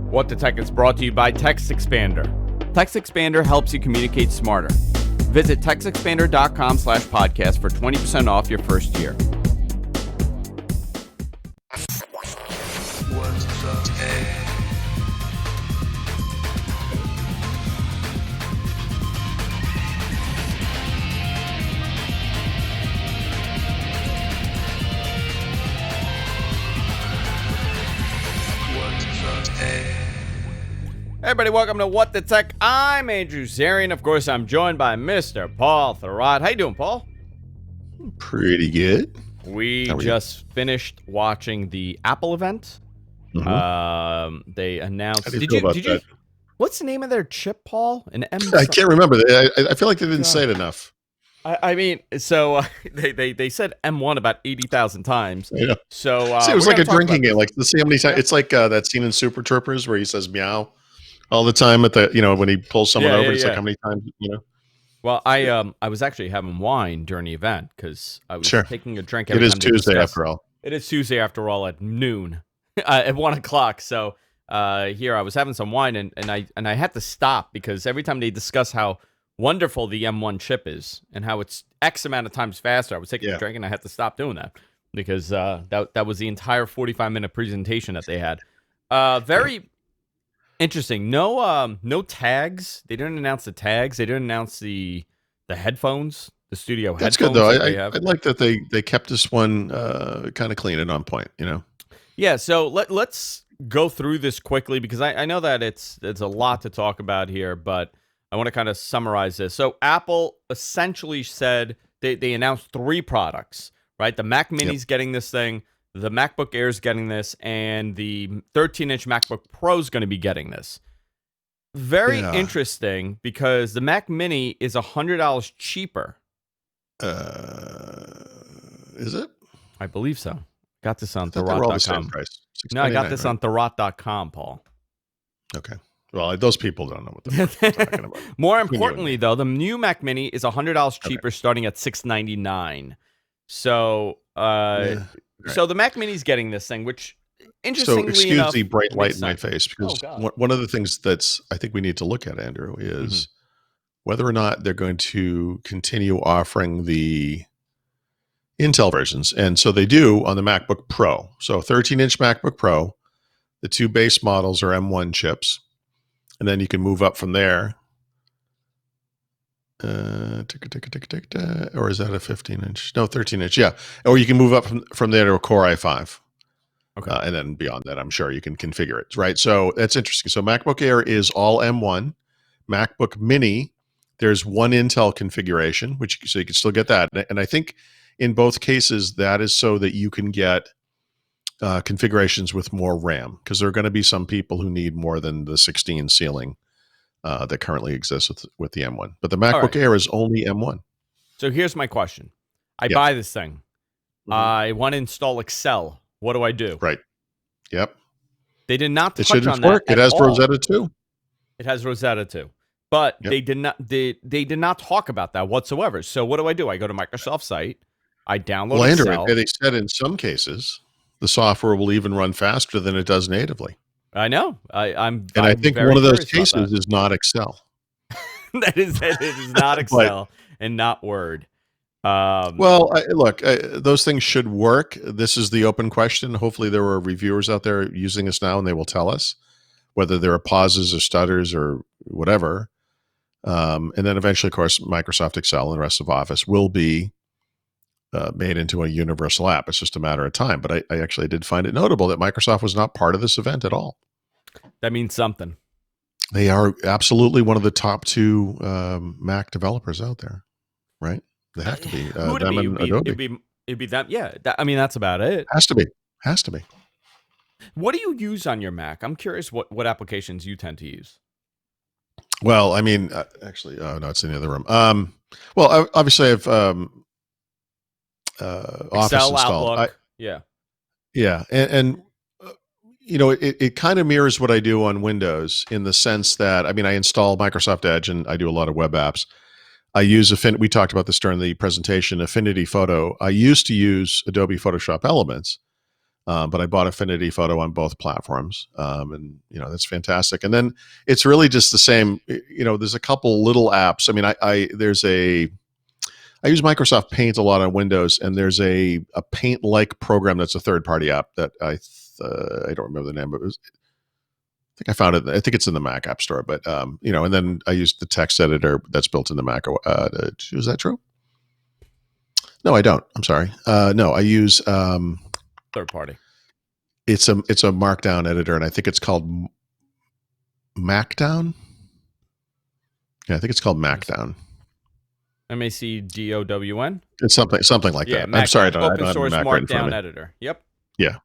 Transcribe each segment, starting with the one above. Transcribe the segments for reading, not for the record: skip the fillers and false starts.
What the Tech is brought to you by Text Expander. Text Expander helps you communicate smarter. Visit textexpander.com/podcast for 20% off your first year. What's the tech? Hey everybody, welcome to What the Tech. I'm Andrew Zarian. Of course, I'm joined by Mr. Paul Thurrott. How you doing, Paul? Pretty good. We just finished watching the Apple event. Mm-hmm. They announced. How do you feel about that? What's the name of their chip, Paul? An M. I can't remember. I feel like they didn't say it enough. I mean, so they said M1 about 80,000 times. Yeah. So See, it was like a drinking game. Like, let's see how many times. It's like that scene in Super Troopers where he says meow all the time at the, when he pulls someone over. It's like how many times, Well, I was actually having wine during the event because I was taking a drink. It is Tuesday after all. It is Tuesday after all at noon, at 1 o'clock. So here I was having some wine and I had to stop because every time they discuss how wonderful the M1 chip is and how it's X amount of times faster, I was taking a drink and I had to stop doing that because that was the entire 45-minute presentation that they had. Very interesting. No tags. They didn't announce the tags. They didn't announce the headphones, the studio That's headphones. That's good, though. I like that they kept this one kind of clean and on point, Yeah, so let's go through this quickly because I know that it's a lot to talk about here, but I want to kind of summarize this. So Apple essentially said they announced 3 products, right? The Mac Mini's getting this thing, the MacBook Air's getting this, and the 13-inch MacBook Pro's going to be getting this. Very interesting because the Mac Mini is $100 cheaper. Is it? I believe so. Got this on Thurrott.com. No, I got this on Thurrott.com, Paul. Okay. Well, those people don't know what they're talking about. More importantly, though, the new Mac Mini is $100 cheaper, starting at $699. So, so the Mac Mini's getting this thing, which interestingly enough, excuse the bright light in my face, because one of the things that's I think we need to look at, Andrew, is whether or not they're going to continue offering the Intel versions, and so they do on the MacBook Pro. So 13-inch MacBook Pro, the 2 base models are M1 chips. And then you can move up from there. Or is that a 15-inch? No, 13-inch. Yeah. Or you can move up from there to a Core i5. Okay. And then beyond that, I'm sure you can configure it, right? So that's interesting. So MacBook Air is all M1. MacBook Mini, there's one Intel configuration, so you can still get that. And I think in both cases, that is so that you can get configurations with more RAM, because there are going to be some people who need more than the 16 ceiling that currently exists with the M1. But the MacBook Air is only M1. So here's my question. I buy this thing. I want to install Excel. What do I do? Right. Yep. They did not touch on that. It has all. Rosetta 2. It has Rosetta 2. But they did not talk about that whatsoever. So what do? I go to Microsoft's site. I download Excel. Andrew, they said in some cases the software will even run faster than it does natively. I know. I think one of those cases is not Excel. It is not Excel and not Word. Look, those things should work. This is the open question. Hopefully there are reviewers out there using this now, and they will tell us whether there are pauses or stutters or whatever. And then eventually, of course, Microsoft Excel and the rest of Office will be made into a universal app. It's just a matter of time. But I actually did find it notable that Microsoft was not part of this event at all. That means something. They are absolutely one of the top 2 Mac developers out there, right? They have to be. Who would them it be? and Adobe. It'd be them. Yeah. That's about it. Has to be. What do you use on your Mac? I'm curious what applications you tend to use. Well, I mean, actually, no, it's in the other room. Obviously I have Office Excel, installed. Outlook. Yeah. And it kind of mirrors what I do on Windows in the sense that, I mean, I install Microsoft Edge and I do a lot of web apps. I use we talked about this during the presentation, Affinity Photo. I used to use Adobe Photoshop Elements, But I bought Affinity Photo on both platforms, and that's fantastic. And then it's really just the same. There's a couple little apps. I mean, I use Microsoft Paint a lot on Windows, and there's a Paint like program that's a third party app that I don't remember the name, but I think I found it. I think it's in the Mac App Store. But and then I use the text editor that's built in the Mac. Is that true? No, I don't. I'm sorry. No, I use third party. It's a Markdown editor, and I think it's called Macdown. Yeah, I think it's called Macdown. MACDOWN. It's something like that. I'm sorry, I don't open have source Mac right in front Markdown of me. editor. Yep. Yeah.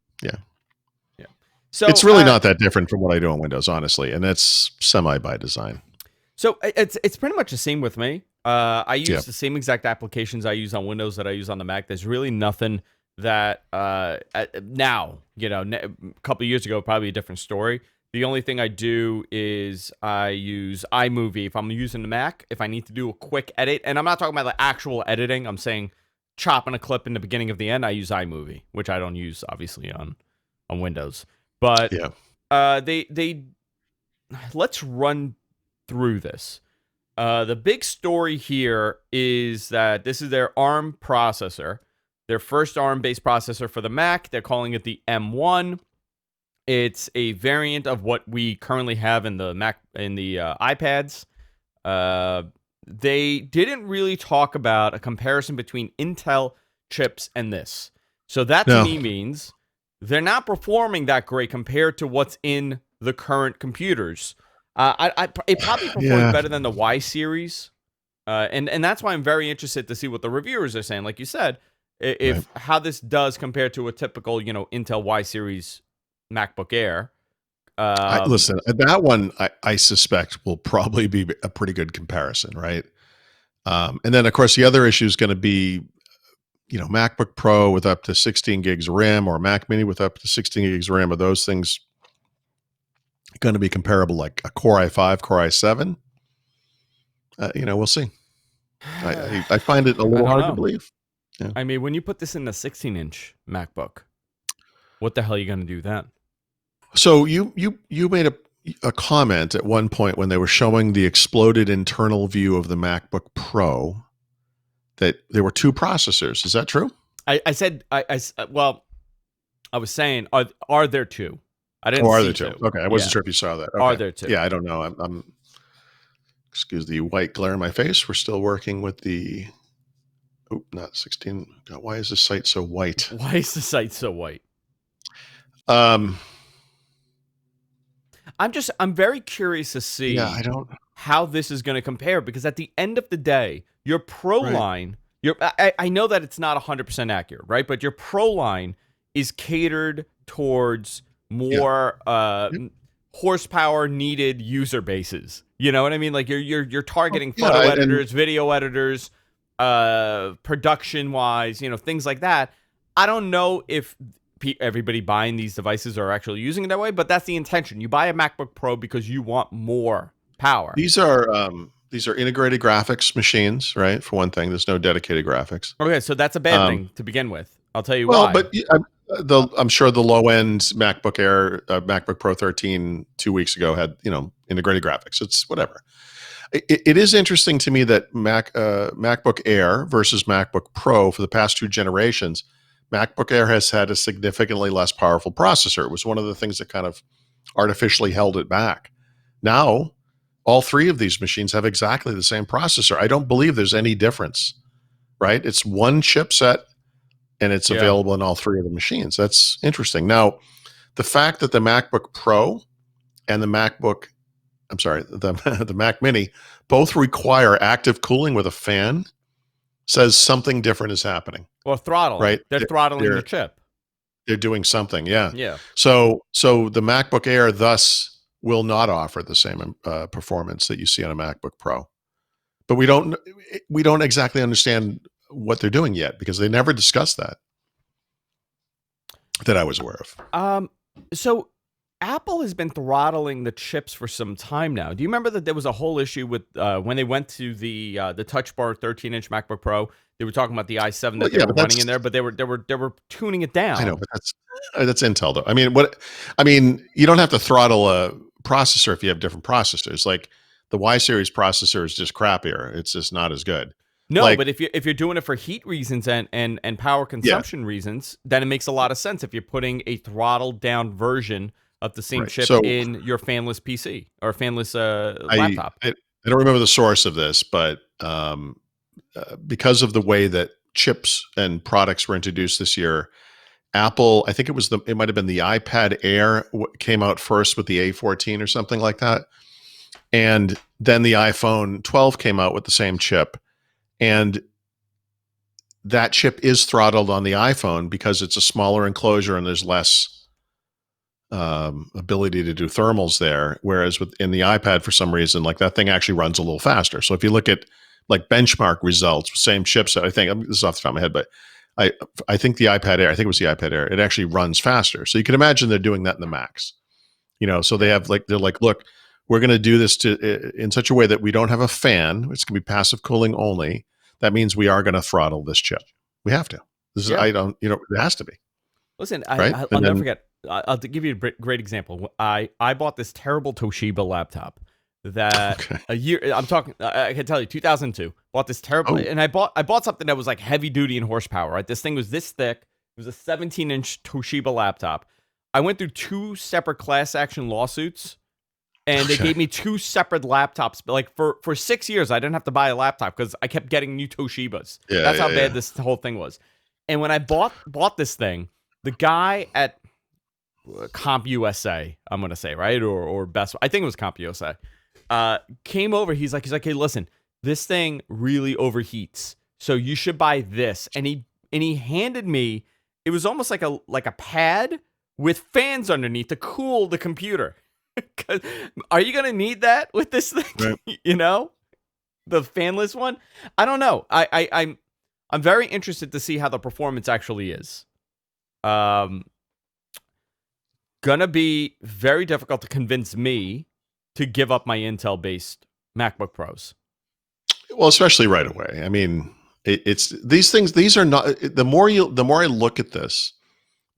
So it's really not that different from what I do on Windows, honestly, and that's semi by design. So it's pretty much the same with me. I use the same exact applications I use on Windows that I use on the Mac. There's really nothing that now, a couple of years ago, probably a different story. The only thing I do is I use iMovie if I'm using the Mac. If I need to do a quick edit, and I'm not talking about the actual editing, I'm saying chopping a clip in the beginning of the end, I use iMovie, which I don't use obviously on Windows. But they let's run through this. The big story here is that this is their ARM processor, their first ARM-based processor for the Mac. They're calling it the M1. It's a variant of what we currently have in the Mac, in the iPads. They didn't really talk about a comparison between Intel chips and this. So that to me means they're not performing that great compared to what's in the current computers. It probably performs better than the Y series, and that's why I'm very interested to see what the reviewers are saying. Like you said, if how this does compare to a typical Intel Y series MacBook Air. Listen, that one I suspect will probably be a pretty good comparison, right? And then of course the other issue is going to be MacBook Pro with up to 16 gigs RAM or Mac Mini with up to 16 gigs RAM. Are those things going to be comparable, like a Core i5, Core i7? We'll see. I find it a little hard to believe. Yeah. I mean, when you put this in the 16-inch MacBook, what the hell are you going to do then? So you made a comment at one point when they were showing the exploded internal view of the MacBook Pro that there were two processors. Is that true? I said, well, I was saying, are there two? I didn't. Are see there two? Okay, I wasn't sure if you saw that. Okay. Are there two? Yeah, I don't know. I'm excuse the white glare in my face. We're still working with the. Oh, not 16. God, why is the site so white? Why is the site so white? I'm very curious to see how this is going to compare, because at the end of the day, your Pro line, I know that it's not 100% accurate, right? But your Pro line is catered towards more horsepower needed user bases. You know what I mean? Like you're targeting photo editors, video editors, production wise, things like that. I don't know if everybody buying these devices are actually using it that way, but that's the intention. You buy a MacBook Pro because you want more power. These are integrated graphics machines, right? For one thing, there's no dedicated graphics. Okay, so that's a bad thing to begin with. I'll tell you why. Well, but I'm sure the low end MacBook Air, MacBook Pro 13 2 weeks ago had integrated graphics. It's whatever. It is interesting to me that MacBook Air versus MacBook Pro for the past two generations, MacBook Air has had a significantly less powerful processor. It was one of the things that kind of artificially held it back. Now, all three of these machines have exactly the same processor. I don't believe there's any difference, right? It's one chipset, and it's available in all three of the machines. That's interesting. Now, the fact that the MacBook Pro and the Mac Mini both require active cooling with a fan says something different is happening. Well, throttling. Right? They're throttling the chip. They're doing something, yeah. Yeah. So the MacBook Air thus will not offer the same performance that you see on a MacBook Pro. But we don't exactly understand what they're doing yet, because they never discussed that I was aware of. So Apple has been throttling the chips for some time now. Do you remember that there was a whole issue with when they went to the Touch Bar 13-inch MacBook Pro? They were talking about the i7 Well, that they yeah, were but running in that's there, but they were tuning it I know, down. but that's Intel though. I mean, you don't have to throttle a processor if you have different processors. Like the Y series processor is just crappier. It's just not as good. No, but Like, if you're doing it for heat reasons and power yeah, consumption reasons, then it makes a lot of sense if you're putting a throttled down version of the same right. chip So in your fanless PC or fanless I laptop. I, I don't remember the source of this, but because of the way that chips and products were introduced this year, Apple, I think it might have been the iPad Air came out first with the A14 or something like that. And then the iPhone 12 came out with the same chip. And that chip is throttled on the iPhone because it's a smaller enclosure and there's less ability to do thermals there. Whereas in the iPad, for some reason, like that thing actually runs a little faster. So if you look at like benchmark results, same chipset, this is off the top of my head, but I think the iPad Air, I think it was the iPad Air, it actually runs faster. So you can imagine they're doing that in the Macs. So they have they're like, look, we're going to do this in such a way that we don't have a fan. It's going to be passive cooling only. That means we are going to throttle this chip. We have to. Yeah. It has to be. Listen, Right. I'll And never then, forget. I'll give you a great example. I bought this terrible Toshiba laptop that okay. a year. I'm talking. I can tell you, 2002. Bought this terrible, Oh, and I bought something that was like heavy duty in horsepower. Right, this thing was this thick. It was a 17-inch Toshiba laptop. I went through 2 separate class action lawsuits, and they okay. gave me 2 separate laptops. But like for 6 years, I didn't have to buy a laptop because I kept getting new Toshibas. Yeah, That's how yeah, bad yeah. this whole thing was. And when I bought this thing, the guy at Comp USA, I'm gonna say, right, or Best, I think it was Comp USA, came over. He's like, hey, listen, this thing really overheats, so you should buy this. And he handed me, it was almost like a pad with fans underneath to cool the computer. 'Cause are you gonna need that with this thing? Right. The fanless one. I don't know. I'm very interested to see how the performance actually is. Gonna be very difficult to convince me to give up my Intel based MacBook Pros. Well, especially right away. I mean, it's these things. These are not. The more I look at this,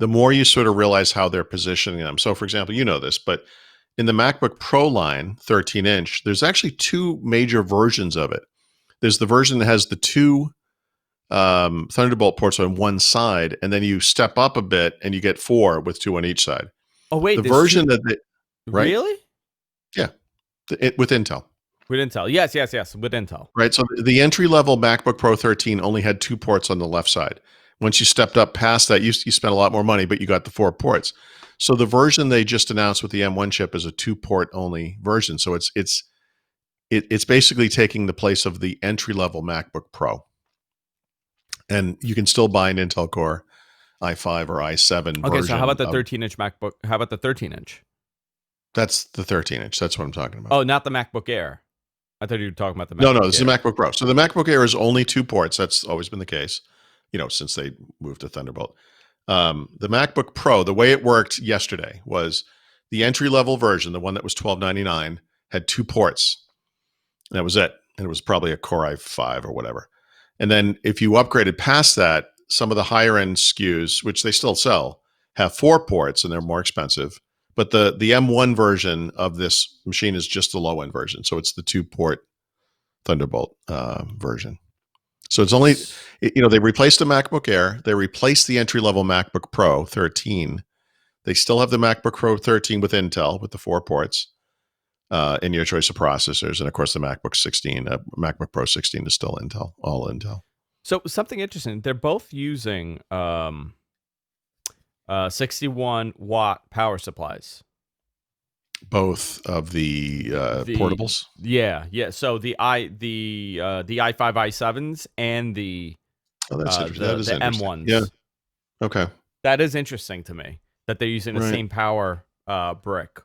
the more you sort of realize how they're positioning them. So, for example, this, but in the MacBook Pro line, 13-inch, there's actually 2 major versions of it. There's the version that has the 2 Thunderbolt ports on one side, and then you step up a bit and you get 4 with 2 on each side. Oh wait, The there's version 2. right? Really? Yeah, with Intel. With Intel. Yes, with Intel. Right. So the entry level MacBook Pro 13 only had 2 ports on the left side. Once you stepped up past that, you spent a lot more money, but you got the 4 ports. So the version they just announced with the M1 chip is a 2-port only version. So it's basically taking the place of the entry level MacBook Pro. And you can still buy an Intel Core i5 or i7 Okay, version. so how about the 13-inch MacBook? How about the 13-inch? That's the 13-inch. That's what I'm talking about. Oh, not the MacBook Air. I thought you were talking about the No, MacBook this is Air. the MacBook Pro. So the MacBook Air is only 2 ports. That's always been the case, since they moved to Thunderbolt. The MacBook Pro, the way it worked yesterday was the entry level version, the one that was $12.99, had 2 ports. And that was it. And it was probably a Core i5 or whatever. And then if you upgraded past that, some of the higher end SKUs, which they still sell, have 4 ports and they're more expensive. But the M1 version of this machine is just the low end version. So it's the 2-port Thunderbolt version. So it's only, they replaced the MacBook Air. They replaced the entry level MacBook Pro 13. They still have the MacBook Pro 13 with Intel with the 4 ports in your choice of processors. And of course, the MacBook Pro 16 is still Intel, all Intel. So something interesting. They're both using 61-watt power supplies. Both of the portables. Yeah. So the i5 i7s and the That's interesting. That is the interesting. M1s. Yeah. Okay. That is interesting to me that they're using the same power brick.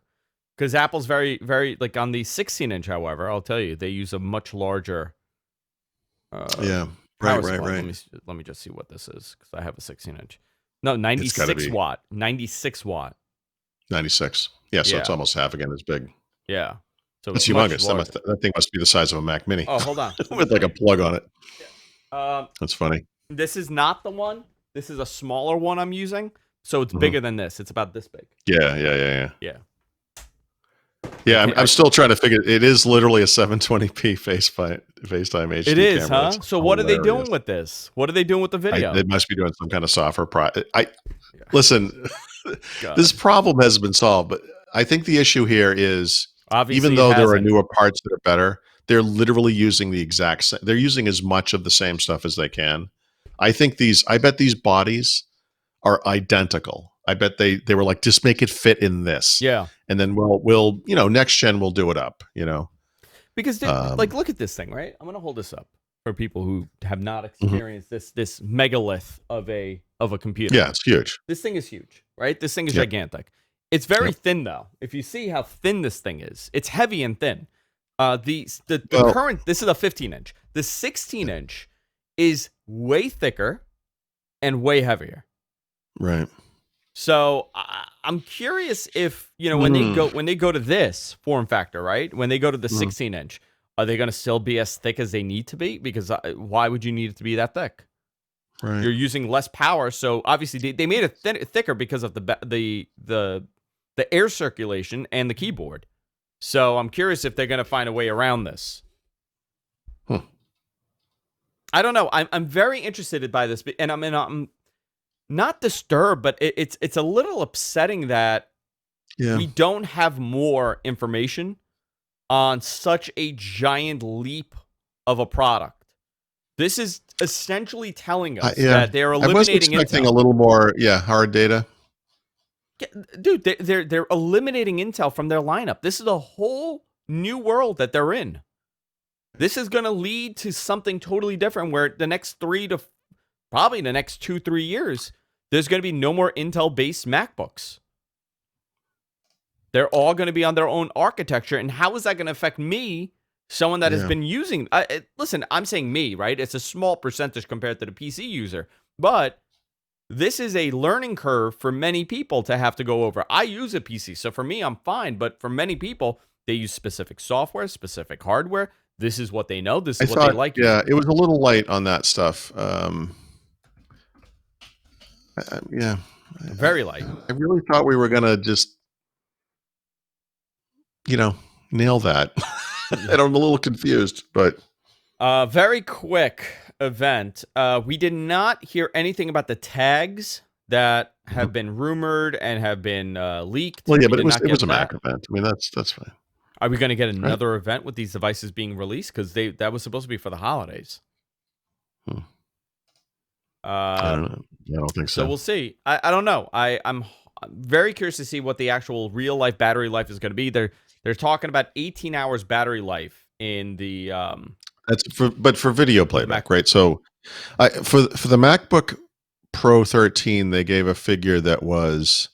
Because Apple's very, very, like on the 16-inch, however, I'll tell you, they use a much larger yeah. power Right. supply. Let me just see what this is, because I have a 16-inch. No, 96 watt. 96 watt. 96. Yeah, so it's Yeah. almost half again as big. Yeah. So That's much humongous. larger. That thing must be the size of a Mac Mini Oh, hold on. Let me with like show a you. plug on it. Yeah. That's funny. This is not the one. This is a smaller one I'm using. So it's Mhm. bigger than this. It's about this big. Yeah. Yeah. Yeah, I'm still trying to figure. It is literally a 720p FaceTime It HD is, camera. huh? That's So what are they hilarious. doing with this? What are they doing with the video? They must be doing some kind of software. I Yeah. listen. This God. problem has been solved, but I think the issue here is even Obviously, it though there are hasn't. newer parts that are better, they're literally using the exact same. They're using as much of the same stuff as they can. I bet these bodies are identical. I bet they were like, just make it fit in this, Yeah. and then we'll next gen we'll do it up. Because, Um, like, look at this thing, right? I'm gonna hold this up for people who have not mhm. experienced this megalith of a computer. Yeah, it's huge. This thing is huge, right? This thing is Yep. gigantic. It's very Yep. thin, though. If you see how thin this thing is, it's heavy and thin. The Well, current, this is a 15-inch. The 16-inch is way thicker and way heavier. right. So I'm curious if Mm, when they go to this form factor, right? When they go to the mm, 16-inch, are they going to still be as thick as they need to be? Because why would you need it to be that thick? right. You're using less power, so obviously they made it thicker because of the air circulation and the keyboard. So I'm curious if they're going to find a way around this. Huh. I don't know. I'm very interested by this, and I'm not disturbed, but it's a little upsetting that Yeah. we don't have more information on such a giant leap of a product. This is essentially telling us Yeah. that they're I was eliminating expecting a Intel. little more, hard data. Yeah, dude, they're eliminating Intel from their lineup. This is a whole new world that they're in. This is going to lead to something totally different where the next probably the next 2-3 years, there's going to be no more Intel-based MacBooks. They're all going to be on their own architecture. And how is that going to affect me, someone that has Yeah. been using... listen, I'm saying me, right? It's a small percentage compared to the PC user. But this is a learning curve for many people to have to go over. I use a PC, so for me, I'm fine. But for many people, they use specific software, specific hardware. This is what they know. This I is what they thought, like using. it was a little light on that stuff. Yeah. Very light. I really thought we were going to just, nail that. And I'm a little confused, but Very quick event. We did not hear anything about the tags that have been rumored and have been leaked. well, yeah, We but did not it was get a that. Mac event. I mean, that's fine, Are we going to get right? another event with these devices being released? Because that was supposed to be for the holidays. Hmm. I Uh, don't know. I don't think so so. we'll see. I don't know. I'm very curious to see what the actual real life battery life is going to be. They're talking about 18 hours battery life in the That's for video playback, MacBook. right? So, for the MacBook Pro 13, they gave a figure that was,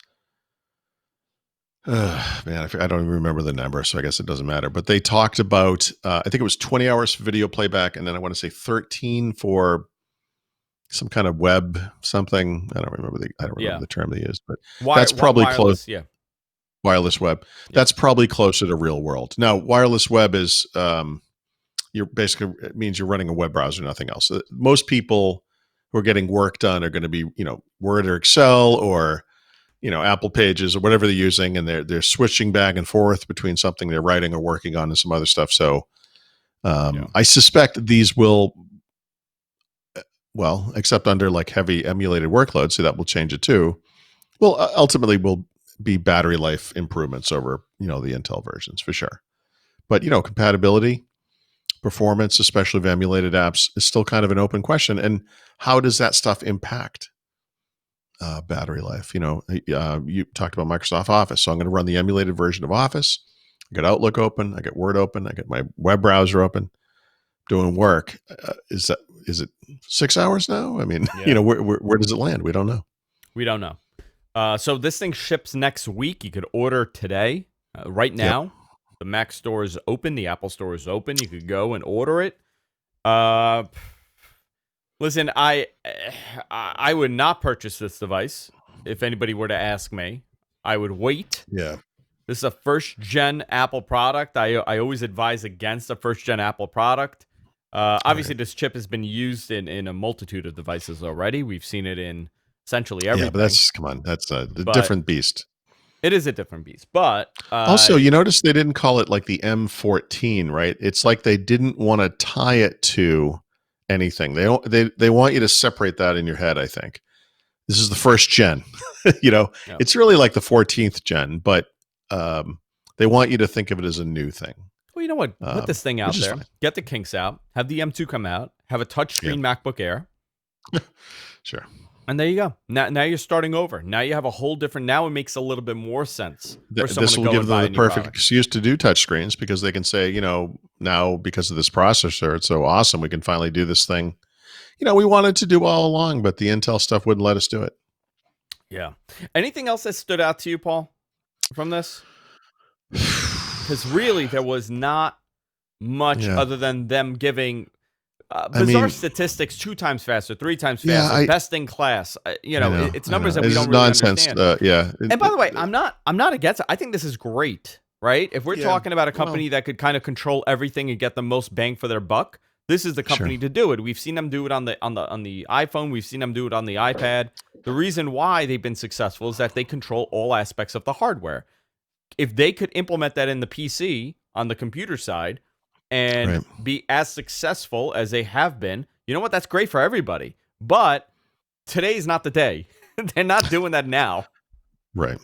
man, I don't even remember the number, so I guess it doesn't matter. But they talked about, I think it was 20 hours for video playback, and then I want to say 13 for some kind of web something. I don't remember Yeah, the term they used, but that's probably close. wireless. Yeah, Wireless web. yeah, That's probably closer to real world. Now, wireless web is, you're basically, it means you're running a web browser, nothing else. Most people who are getting work done are going to be, Word or Excel or, Apple Pages or whatever they're using, and they're switching back and forth between something they're writing or working on and some other stuff. So, yeah. I suspect these will, well, except under like heavy emulated workloads, so that will change it too. Well, ultimately will be battery life improvements over, the Intel versions for sure. But, compatibility, performance, especially of emulated apps, is still kind of an open question. And how does that stuff impact battery life? You talked about Microsoft Office, so I'm going to run the emulated version of Office. I got Outlook open, I got Word open, I got my web browser open, doing work. Is it 6 hours now? I mean, Yeah. where does it land? We don't know. We don't know. So this thing ships next week. You could order today. Right Yep. now, the Mac store is open. The Apple store is open. You could go and order it. Uh, listen, I would not purchase this device if anybody were to ask me. I would wait. Yeah. This is a first gen Apple product. I always advise against a first gen Apple product. Obviously, Right. this chip has been used in a multitude of devices already. We've seen it in essentially Yeah, but everything, come on, that's a but different beast. it is a different beast. But Also, you notice they didn't call it like the M14, right? It's like they didn't want to tie it to anything. They want you to separate that in your head, I think. This is the first gen. yeah. It's really like the 14th gen, but they want you to think of it as a new thing, Well, you know what? Put this thing which out is there. fine. Get the kinks out. Have the M2 come out. Have a Yeah, touchscreen MacBook Air. sure. And there you go. Now you're starting over. Now you have a whole different. Now it makes a little bit more sense for someone This to will go give and them buy the a new perfect product. excuse to do touchscreens because they can say, now because of this processor, it's so awesome. We can finally do this thing. We wanted to do all along, but the Intel stuff wouldn't let us do it. Yeah. Anything else that stood out to you, Paul, from this? Because really, there was not much Yeah. other than them giving I bizarre mean, statistics 2 times faster, 3 times yeah, faster, best in class. I know, It's I numbers know. that we This is don't really nonsense. understand. Yeah. And by the way, I'm not against it. I think this is great, right? If we're Yeah. talking about a Well, company that could kind of control everything and get the most bang for their buck, this is the sure. company to do it. We've seen them do it on the iPhone. We've seen them do it on the iPad. The reason why they've been successful is that they control all aspects of the hardware. If they could implement that in the PC on the computer side and Right. be as successful as they have been, you know what? That's great for everybody. But today's not the day. They're not doing that now. Right.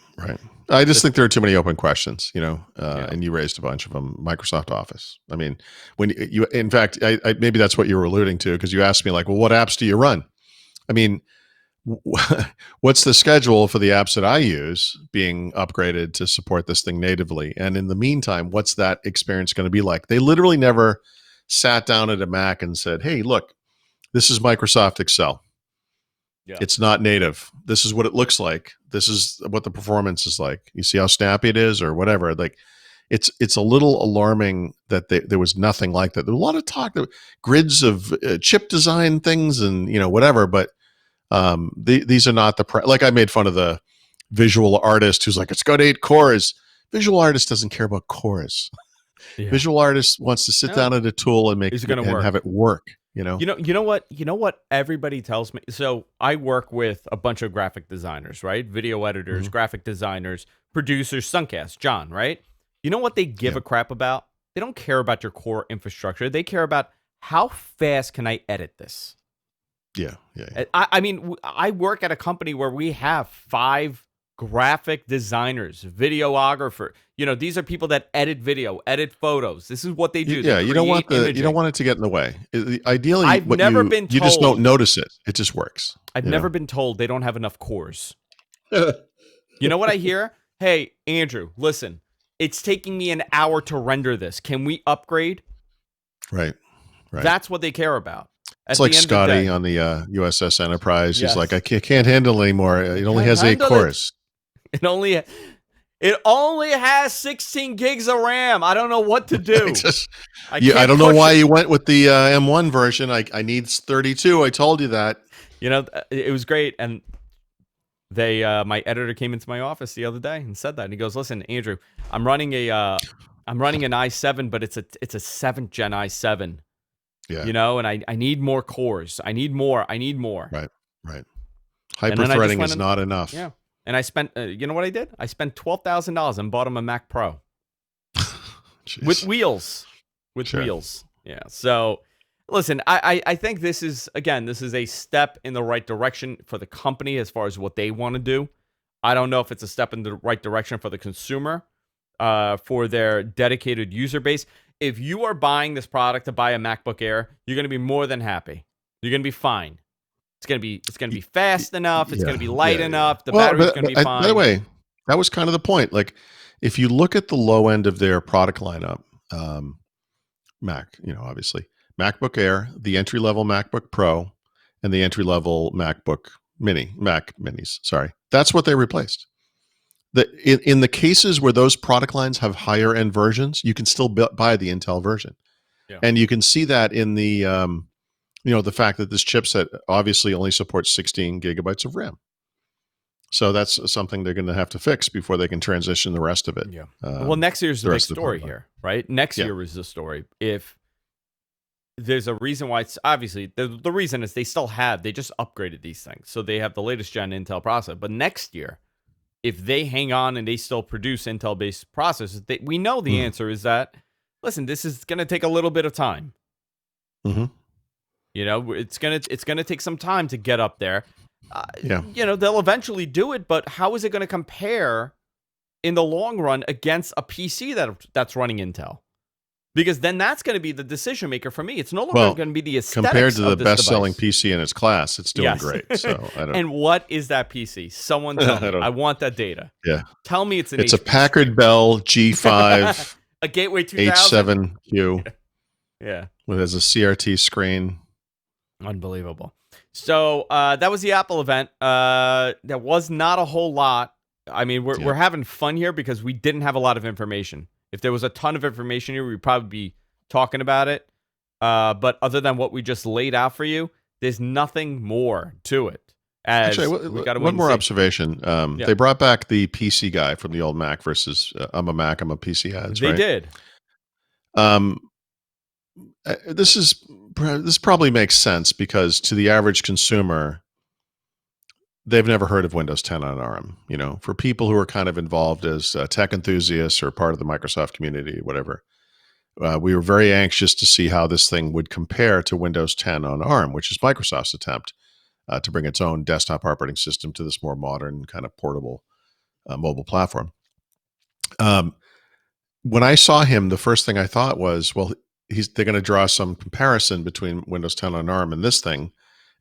I just The- think there are too many open questions, yeah. and you raised a bunch of them. Microsoft Office. I mean, when in fact, I maybe that's what you were alluding to because you asked me like, well, what apps do you run? I mean, what's the schedule for the apps that I use being upgraded to support this thing natively? And in the meantime, what's that experience going to be like? They literally never sat down at a Mac and said, hey, look, this is Microsoft Excel. Yeah. It's not native. This is what it looks like. This is what the performance is like. You see how snappy it is or whatever. Like it's a little alarming that there was nothing like that. There was a lot of talk, grids of chip design things and, whatever, but these are not like I made fun of the visual artist who's like, it's got 8 cores. Visual artist doesn't care about cores. Yeah. Visual artist wants to sit down at a tool and have it work. You know what everybody tells me. So I work with a bunch of graphic designers, right? Video editors, graphic designers, producers, Suncast, John, right? You know what they give a crap about? They don't care about your core infrastructure. They care about how fast can I edit this. Yeah. I mean, I work at a company where we have 5 graphic designers, videographer. These are people that edit video, edit photos. This is what they do. Yeah, They you don't want create you don't imaging. want it to get in the way. Ideally, I've never been you just don't told- notice it. It just works. I've never been told they don't have enough cores. You know what I hear? Hey, Andrew, listen, it's taking me an hour to render this. Can we upgrade? Right. That's what they care about. It's like Scotty on the USS Enterprise. He's like, I can't handle it anymore. It only has 8 cores. It only has 16 gigs of RAM. I don't know what to do. I don't know why you went with the M1 version. I need 32. I told you that. It was great. And my editor came into my office the other day and said that. And he goes, listen, Andrew, I'm running an i7, but it's a 7th gen i7. Yeah. And I need more cores. I need more. Right. Hyper-threading is not enough. Yeah. And I spent, you know what I did? I spent $12,000 and bought him a Mac Pro. With wheels. Wheels. Yeah. So, listen, I think this is a step in the right direction for the company as far as what they want to do. I don't know if it's a step in the right direction for the consumer, for their dedicated user base. If you are buying this product to buy a MacBook Air, you're going to be more than happy. You're going to be fine. It's going to be fast enough. It's going to be light enough. The battery's going to be fine. By the way, that was kind of the point. Like, if you look at the low end of their product lineup, Mac, obviously, MacBook Air, the entry-level MacBook Pro, and the entry-level Mac Minis. Sorry. That's what they replaced. In the cases where those product lines have higher end versions, you can still buy the Intel version. Yeah. And you can see that in the, the fact that this chipset obviously only supports 16 gigabytes of RAM. So that's something they're going to have to fix before they can transition the rest of it. Yeah. Well, next year's the big rest of the story hardware. here, right? Next Yeah. year is the story. If there's a reason why it's obviously the reason is they just upgraded these things. So they have the latest gen Intel processor. But next year, if they hang on and they still produce Intel based processors, we know the answer is that, listen, this is going to take a little bit of time. Mm-hmm. You know, it's gonna take some time to get up there. Yeah. You know, they'll eventually do it, but how is it going to compare in the long run against a PC that's running Intel? Because then that's going to be the decision maker for me. It's no longer going to be the aesthetics compared to the of this best-selling device. PC in its class, it's doing Yes. great. So I don't. And what is that PC? Someone tell me. I want that data. Yeah. Tell me it's an It's a HP. Packard Bell G5 a Gateway 2000 H7Q. Yeah. It has a CRT screen. Unbelievable. So that was the Apple event. There was not a whole lot. I mean, we're having fun here because we didn't have a lot of information. If there was a ton of information here, we'd probably be talking about it. But other than what we just laid out for you, there's nothing more to it. Actually, one more observation. They brought back the PC guy from the old Mac versus I'm a Mac, I'm a PC ads. They did. This probably makes sense because to the average consumer, they've never heard of Windows 10 on ARM. You know, for people who are kind of involved as tech enthusiasts or part of the Microsoft community, whatever, we were very anxious to see how this thing would compare to Windows 10 on ARM, which is Microsoft's attempt to bring its own desktop operating system to this more modern kind of portable mobile platform. When I saw him, the first thing I thought was, well, they're going to draw some comparison between Windows 10 on ARM and this thing.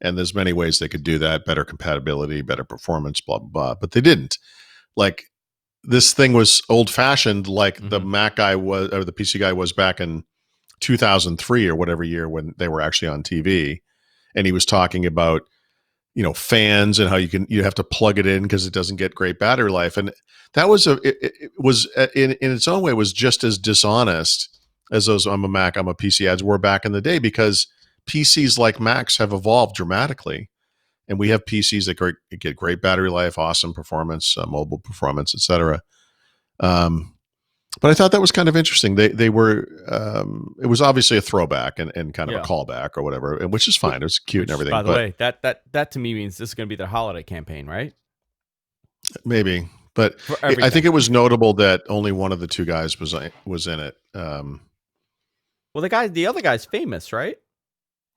And there's many ways they could do that, better compatibility, better performance, blah, blah, blah. But they didn't. Like, this thing was old fashioned, like the Mac guy was, or the PC guy was back in 2003 or whatever year when they were actually on TV. And he was talking about, you know, fans and how you have to plug it in because it doesn't get great battery life. And that was it was in its own way was just as dishonest as those I'm a Mac, I'm a PC ads were back in the day, because PCs like Macs have evolved dramatically. And we have PCs that get great battery life, awesome performance, mobile performance, etc. But I thought that was kind of interesting. They were it was obviously a throwback and kind of a callback or whatever, which is fine. It was cute and everything. By the way, that to me means this is going to be their holiday campaign, right? Maybe, but I think it was notable that only one of the two guys was in it. Well, the other guy's famous, right?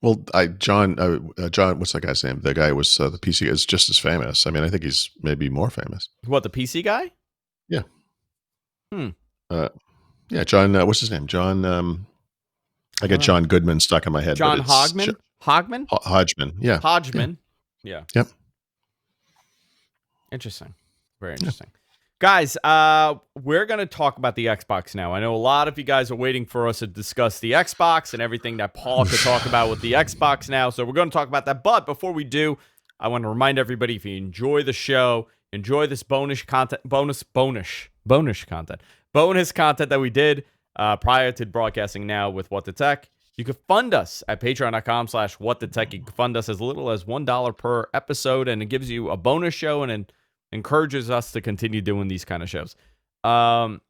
Well, John, what's that guy's name? The guy was the PC is just as famous. I mean, I think he's maybe more famous. What, the PC guy? Yeah. Yeah, John. What's his name? John. I got John Goodman stuck in my head. John Hodgman. Hodgman. Yeah. Hodgman. Yeah. Yep. Interesting. Very interesting. Guys, we're going to talk about the Xbox now. I know a lot of you guys are waiting for us to discuss the Xbox and everything that Paul could talk about with the Xbox now. So we're going to talk about that. But before we do, I want to remind everybody, if you enjoy the show, enjoy this bonus content that we did prior to broadcasting now with What the Tech, you can fund us at patreon.com/whatthetech. You can fund us as little as $1 per episode, and it gives you a bonus show and encourages us to continue doing these kind of shows. Also,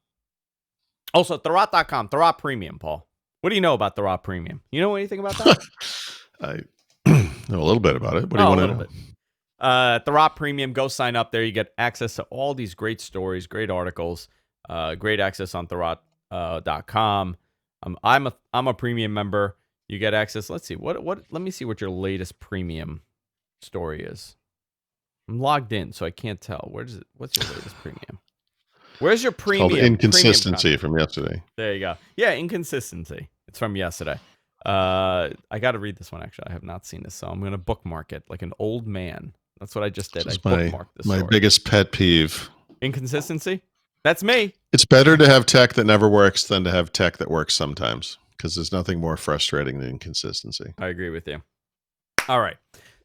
Thurrott.com, Thurrott Premium, Paul. What do you know about Thurrott Premium? You know anything about that? I know a little bit about it. What do you want to know? Bit. Thurrott Premium, go sign up there. You get access to all these great stories, great articles, great access on Thurrott.com. I'm a premium member. You get access. Let's see what. Let me see what your latest premium story is. I'm logged in, so I can't tell. What's your latest premium? Where's your premium? It's called Inconsistency from yesterday. There you go. Yeah, Inconsistency. It's from yesterday. I got to read this one, actually. I have not seen this, so I'm going to bookmark it like an old man. That's what I just did. I bookmarked this. My biggest pet peeve. Inconsistency? That's me. It's better to have tech that never works than to have tech that works sometimes, because there's nothing more frustrating than inconsistency. I agree with you. All right.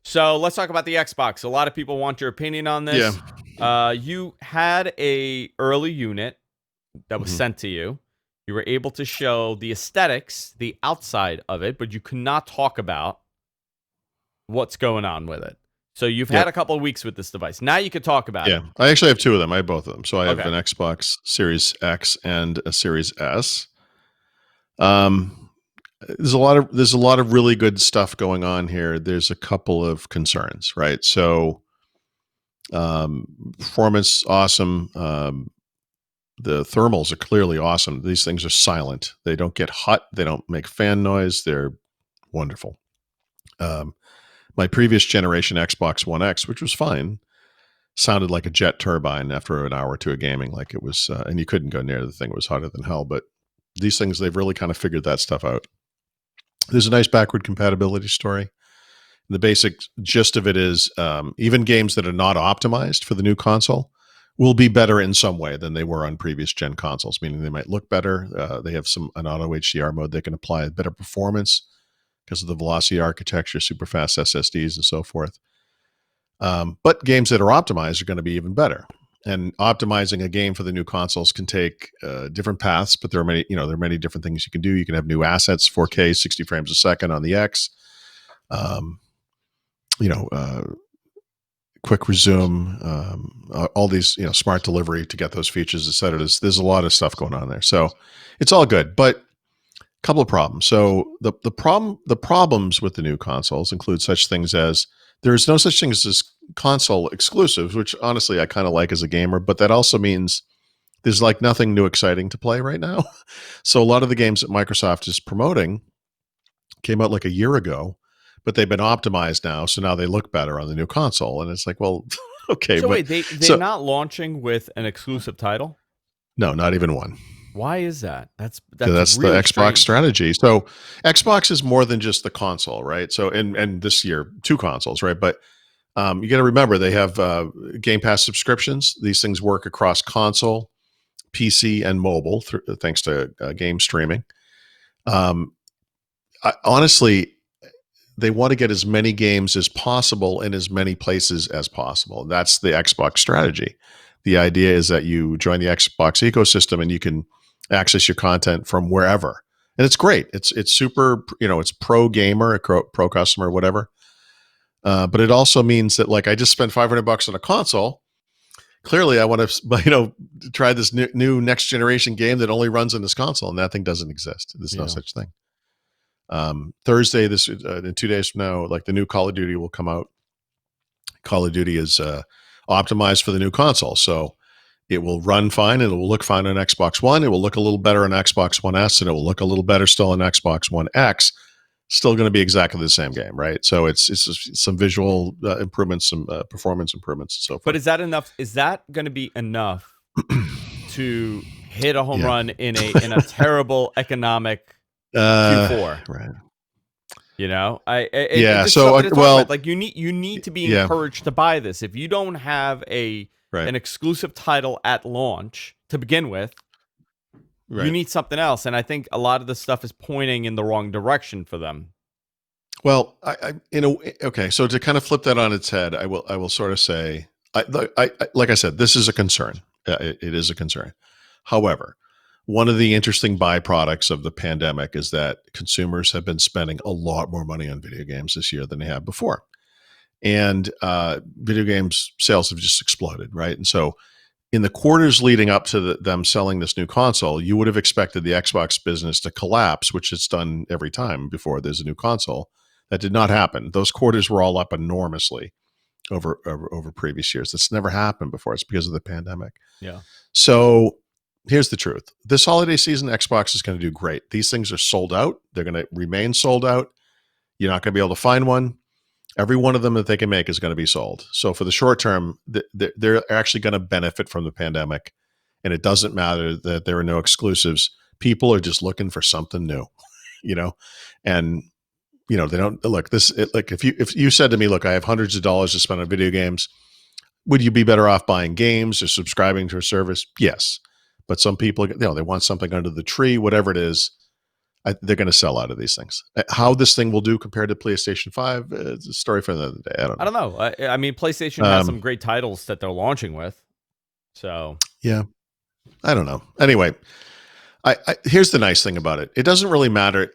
So let's talk about the Xbox. A lot of people want your opinion on this. Yeah. You had a early unit that was sent to you. You were able to show the aesthetics, the outside of it, but you could not talk about what's going on with it. So you've had Yep. a couple of weeks with this device. Now you could talk about Yeah. it. I actually have two of them. I have both of them. So I have Okay. an Xbox Series X and a Series S. There's a lot of really good stuff going on here. There's a couple of concerns, right? So performance awesome. The thermals are clearly awesome. These things are silent. They don't get hot. They don't make fan noise. They're wonderful. My previous generation Xbox One X, which was fine, sounded like a jet turbine after an hour or two of gaming. Like it was, and you couldn't go near the thing. It was hotter than hell. But these things, they've really kind of figured that stuff out. There's a nice backward compatibility story. The basic gist of it is even games that are not optimized for the new console will be better in some way than they were on previous gen consoles, meaning they might look better. They have an auto HDR mode that can apply better performance because of the velocity architecture, super fast SSDs, and so forth. But games that are optimized are going to be even better. And optimizing a game for the new consoles can take different paths, but there are many different things you can do. You can have new assets, 4K, 60 frames a second on the X. Quick resume, all these, smart delivery to get those features, et cetera. There's a lot of stuff going on there. So it's all good, but a couple of problems. So the problems with the new consoles include such things as there's no such thing as console exclusives, which honestly I kind of like as a gamer, but that also means there's like nothing new exciting to play right now. So a lot of the games that Microsoft is promoting came out like a year ago, but they've been optimized now. So now they look better on the new console. And it's like, well, okay. So but wait, they're not launching with an exclusive title? No, not even one. Why is that? That's That's the really Xbox strange. strategy. So Xbox is more than just the console, right? So and this year, two consoles, right? But you got to remember they have Game Pass subscriptions. These things work across console, PC, and mobile, thanks to game streaming. Honestly, they want to get as many games as possible in as many places as possible. That's the Xbox strategy. The idea is that you join the Xbox ecosystem and you can access your content from wherever. And it's great. It's super, it's pro gamer, pro customer, whatever. But it also means that like I just spent $500 on a console. Clearly, I want to, try this new next generation game that only runs on this console, and that thing doesn't exist. There's no such thing. Thursday, this in 2 days from now, like the new Call of Duty will come out. Call of Duty is optimized for the new console, so it will run fine. It will look fine on Xbox One. It will look a little better on Xbox One S, and it will look a little better still on Xbox One X. Still going to be exactly the same game, right? So it's some visual improvements, some performance improvements, and so forth. But is that enough? Is that going to be enough to hit a home run in a terrible economic Q4? Right. Like you need to be encouraged to buy this. If you don't have an exclusive title at launch to begin with, you need something else. And I think a lot of the stuff is pointing in the wrong direction for them. Well, so to kind of flip that on its head, I will sort of say, like I said, this is a concern. It is a concern. However, one of the interesting byproducts of the pandemic is that consumers have been spending a lot more money on video games this year than they have before. And video games sales have just exploded, right? And so in the quarters leading up to them selling this new console, you would have expected the Xbox business to collapse, which it's done every time before there's a new console. That did not happen. Those quarters were all up enormously over previous years. That's never happened before. It's because of the pandemic. Yeah. So here's the truth. This holiday season, Xbox is going to do great. These things are sold out. They're going to remain sold out. You're not going to be able to find one. Every one of them that they can make is going to be sold. So for the short term, they're actually going to benefit from the pandemic. And it doesn't matter that there are no exclusives. People are just looking for something new, and they don't look if you said to me, look, I have hundreds of dollars to spend on video games. Would you be better off buying games or subscribing to a service? Yes. But some people, they want something under the tree, whatever it is. They're going to sell out of these things. How this thing will do compared to PlayStation 5, it's a story for another day. I don't know. I mean, PlayStation has some great titles that they're launching with. So yeah, I don't know. Anyway, here's the nice thing about it. It doesn't really matter.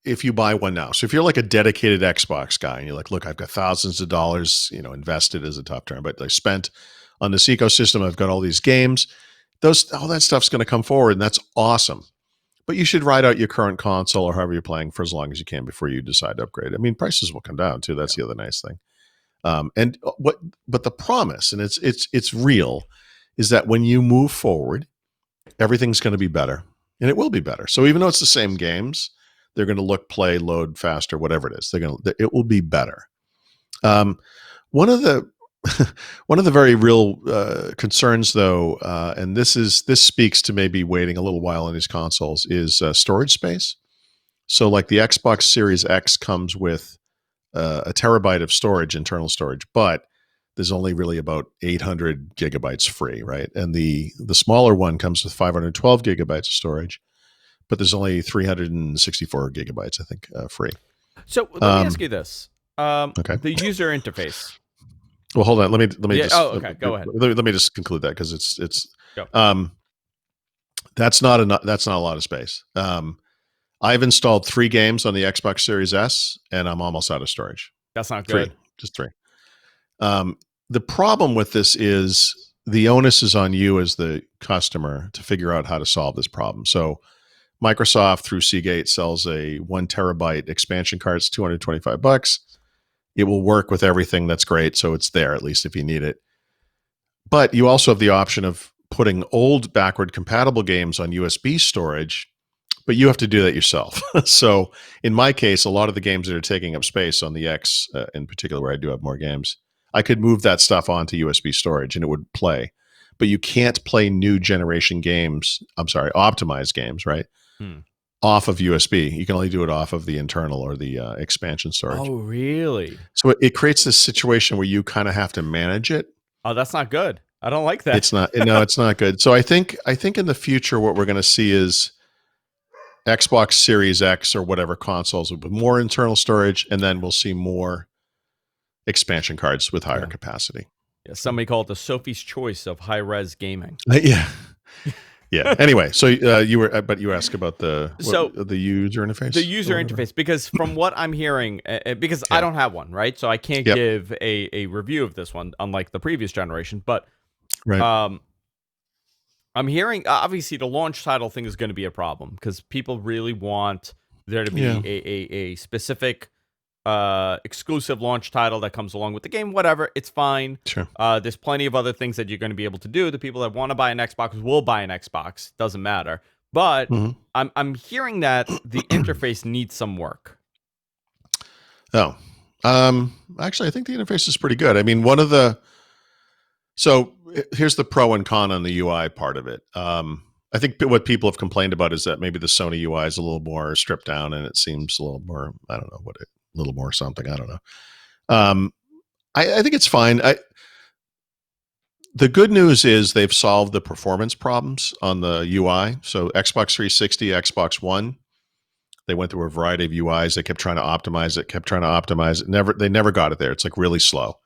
if you buy one now. So if you're like a dedicated Xbox guy and you're like, look, I've got thousands of dollars, invested is a tough term, but I spent on this ecosystem. I've got all these games. All that stuff's going to come forward, and that's awesome. But you should ride out your current console or however you're playing for as long as you can before you decide to upgrade. I mean, prices will come down too. That's the other nice thing. But the promise, and it's real, is that when you move forward, everything's going to be better, and it will be better. So even though it's the same games, they're going to look, play, load faster, whatever it is. It will be better. One of the one of the very real concerns, though, and this speaks to maybe waiting a little while on these consoles, is storage space. So, like the Xbox Series X comes with a terabyte of storage, internal storage, but there's only really about 800 gigabytes free, right? And the smaller one comes with 512 gigabytes of storage, but there's only 364 gigabytes, I think, free. So let me ask you this: okay, the user interface. Well, hold on. Let me just. Oh, okay. Go ahead. Let me just conclude that because it's. Go. That's not enough. That's not a lot of space. I've installed 3 games on the Xbox Series S, and I'm almost out of storage. That's not good. Just 3. The problem with this is the onus is on you as the customer to figure out how to solve this problem. So, Microsoft through Seagate sells a 1 terabyte expansion card. It's $225. It will work with everything. That's great. So it's there, at least if you need it. But you also have the option of putting old backward compatible games on USB storage, but you have to do that yourself. So in my case, a lot of the games that are taking up space on the X, in particular, where I do have more games, I could move that stuff onto USB storage and it would play. But you can't play new generation games. I'm sorry, optimized games, right? Off of USB. You can only do it off of the internal or the expansion storage. Oh, really? So it creates this situation where you kind of have to manage it. Oh, that's not good. I don't like that. It's not. No, it's not good. So I think in the future, what we're going to see is Xbox Series X or whatever consoles with more internal storage, and then we'll see more expansion cards with higher capacity. Yeah, somebody called it the Sophie's choice of high-res gaming. Yeah. Yeah. Anyway, so you were asked about the user interface. The user interface, because from what I'm hearing, because I don't have one, right? So I can't give a review of this one, unlike the previous generation. But I'm hearing obviously the launch title thing is going to be a problem because people really want there to be a specific exclusive launch title that comes along with the game. Whatever, it's fine. Sure. There's plenty of other things that you're going to be able to do. The people that want to buy an Xbox will buy an Xbox. Doesn't matter. But I'm hearing that the interface needs some work. Oh, actually, I think the interface is pretty good. I mean, so here's the pro and con on the UI part of it. I think what people have complained about is that maybe the Sony UI is a little more stripped down and it seems a little more, I don't know a little more something. I don't know. I think it's fine. The good news is they've solved the performance problems on the UI. So Xbox 360, Xbox One, they went through a variety of UIs. They kept trying to optimize it. They never got it there. It's like really slow.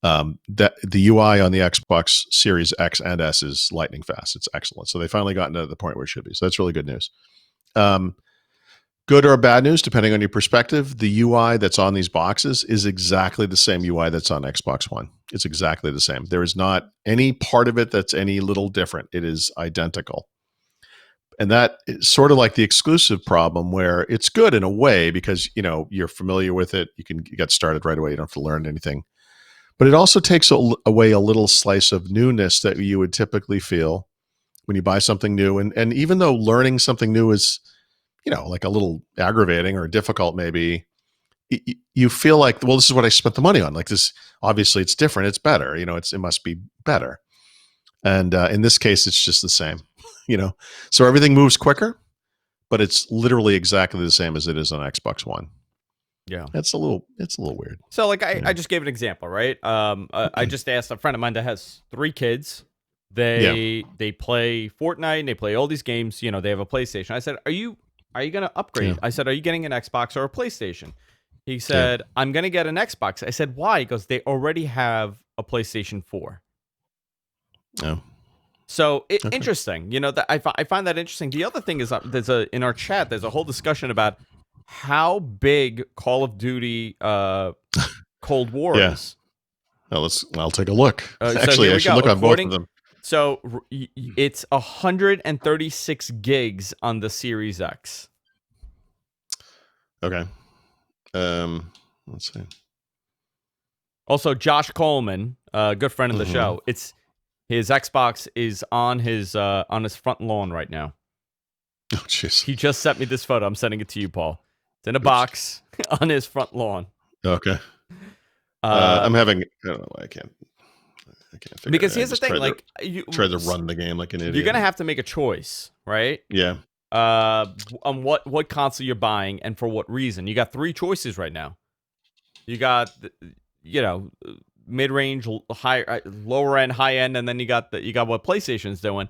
That the UI on the Xbox Series X and S is lightning fast. It's excellent. So they finally gotten to the point where it should be. So that's really good news. Good or bad news, depending on your perspective, the UI that's on these boxes is exactly the same UI that's on Xbox One. It's exactly the same. There is not any part of it that's any little different. It is identical. And that is sort of like the exclusive problem where it's good in a way because, you're familiar with it. You can get started right away. You don't have to learn anything. But it also takes away a little slice of newness that you would typically feel when you buy something new. And even though learning something new is, like a little aggravating or difficult, maybe you feel like, well, this is what I spent the money on. Like this, obviously it's different. It's better. It must be better. And in this case, it's just the same, so everything moves quicker, but it's literally exactly the same as it is on Xbox One. Yeah, it's a little weird. So like I just gave an example, right? I just asked a friend of mine that has 3 kids. They play Fortnite and they play all these games. They have a PlayStation. I said, Are you going to upgrade? Yeah. I said, are you getting an Xbox or a PlayStation? He said, I'm going to get an Xbox. I said, why? He goes, they already have a PlayStation 4. Oh. So interesting. That I find that interesting. The other thing is in our chat, there's a whole discussion about how big Call of Duty Cold War Yeah. is. Well, I'll take a look. So Actually, here I we should go. look on both of them. So it's 136 gigs on the Series X. Okay. Let's see. Also, Josh Coleman, a good friend of the Mm-hmm. show. It's his Xbox is on his front lawn right now. Oh, jeez. He just sent me this photo. I'm sending it to you, Paul. It's in a box on his front lawn. Okay. I'm having. I don't know why I can't figure because it out. here's the thing, like you try to run the game like an idiot. You're gonna have to make a choice, right? Yeah. On what console you're buying and for what reason. You got 3 choices right now. You got, mid-range, high, lower end, high end, and then you got what PlayStation's doing.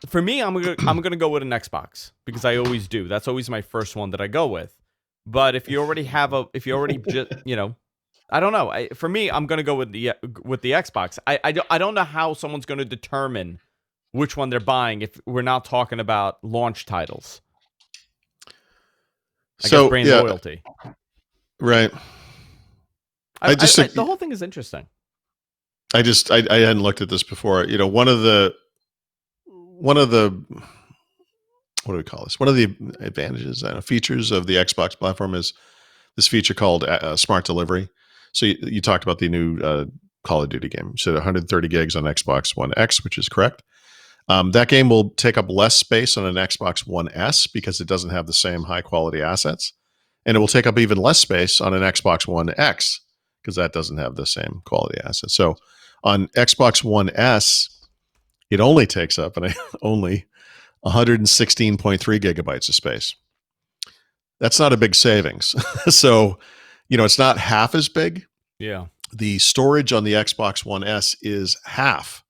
For me, I'm gonna go with an Xbox because I always do. That's always my first one that I go with. But if you already just, I don't know. For me, I'm gonna go with the Xbox. I don't know how someone's gonna determine which one they're buying if we're not talking about launch titles. I guess brand loyalty. Right. The whole thing is interesting. I hadn't looked at this before. One of the what do we call this? One of the advantages, features of the Xbox platform is this feature called Smart Delivery. So you talked about the new Call of Duty game. So 130 gigs on Xbox One X, which is correct. That game will take up less space on an Xbox One S because it doesn't have the same high quality assets. And it will take up even less space on an Xbox One X because that doesn't have the same quality assets. So on Xbox One S, it only takes up only 116.3 gigabytes of space. That's not a big savings. So, it's not half as big. Yeah. The storage on the Xbox One S is half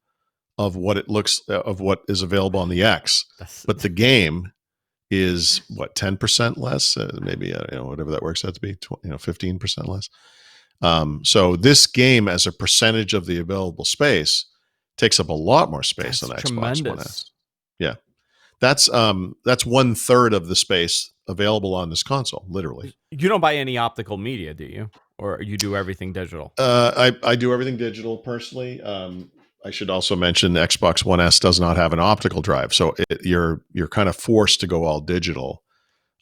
of what what is available on the X. But the game is 10% less, maybe whatever that works out to be, 15% less. So this game, as a percentage of the available space, takes up a lot more space on Xbox One S. Yeah, that's 1/3 of the space available on this console. Literally, you don't buy any optical media, do you? Or you do everything digital? I do everything digital personally. I should also mention the Xbox One S does not have an optical drive, so you're kind of forced to go all digital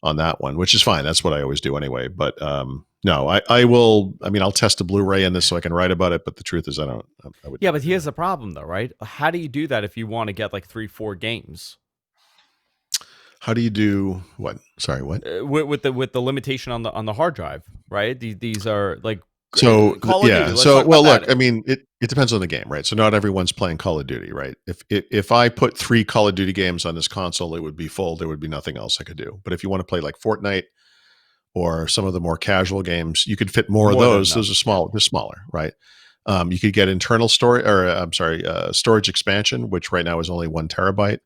on that one, which is fine. That's what I always do anyway. But no, I will. I mean, I'll test a Blu-ray in this so I can write about it. But the truth is, I would. Yeah, but here's the problem, though, right? How do you do that if you want to get like 3-4 games? How do you do what? Sorry, what? With the limitation on the hard drive, right? These are like Call of Duty. Look, I mean, it depends on the game, right? So not everyone's playing Call of Duty, right? If I put 3 Call of Duty games on this console, it would be full. There would be nothing else I could do. But if you want to play like Fortnite or some of the more casual games, you could fit more of those. Those are they're smaller, right? You could get internal storage, or storage expansion, which right now is only 1 terabyte.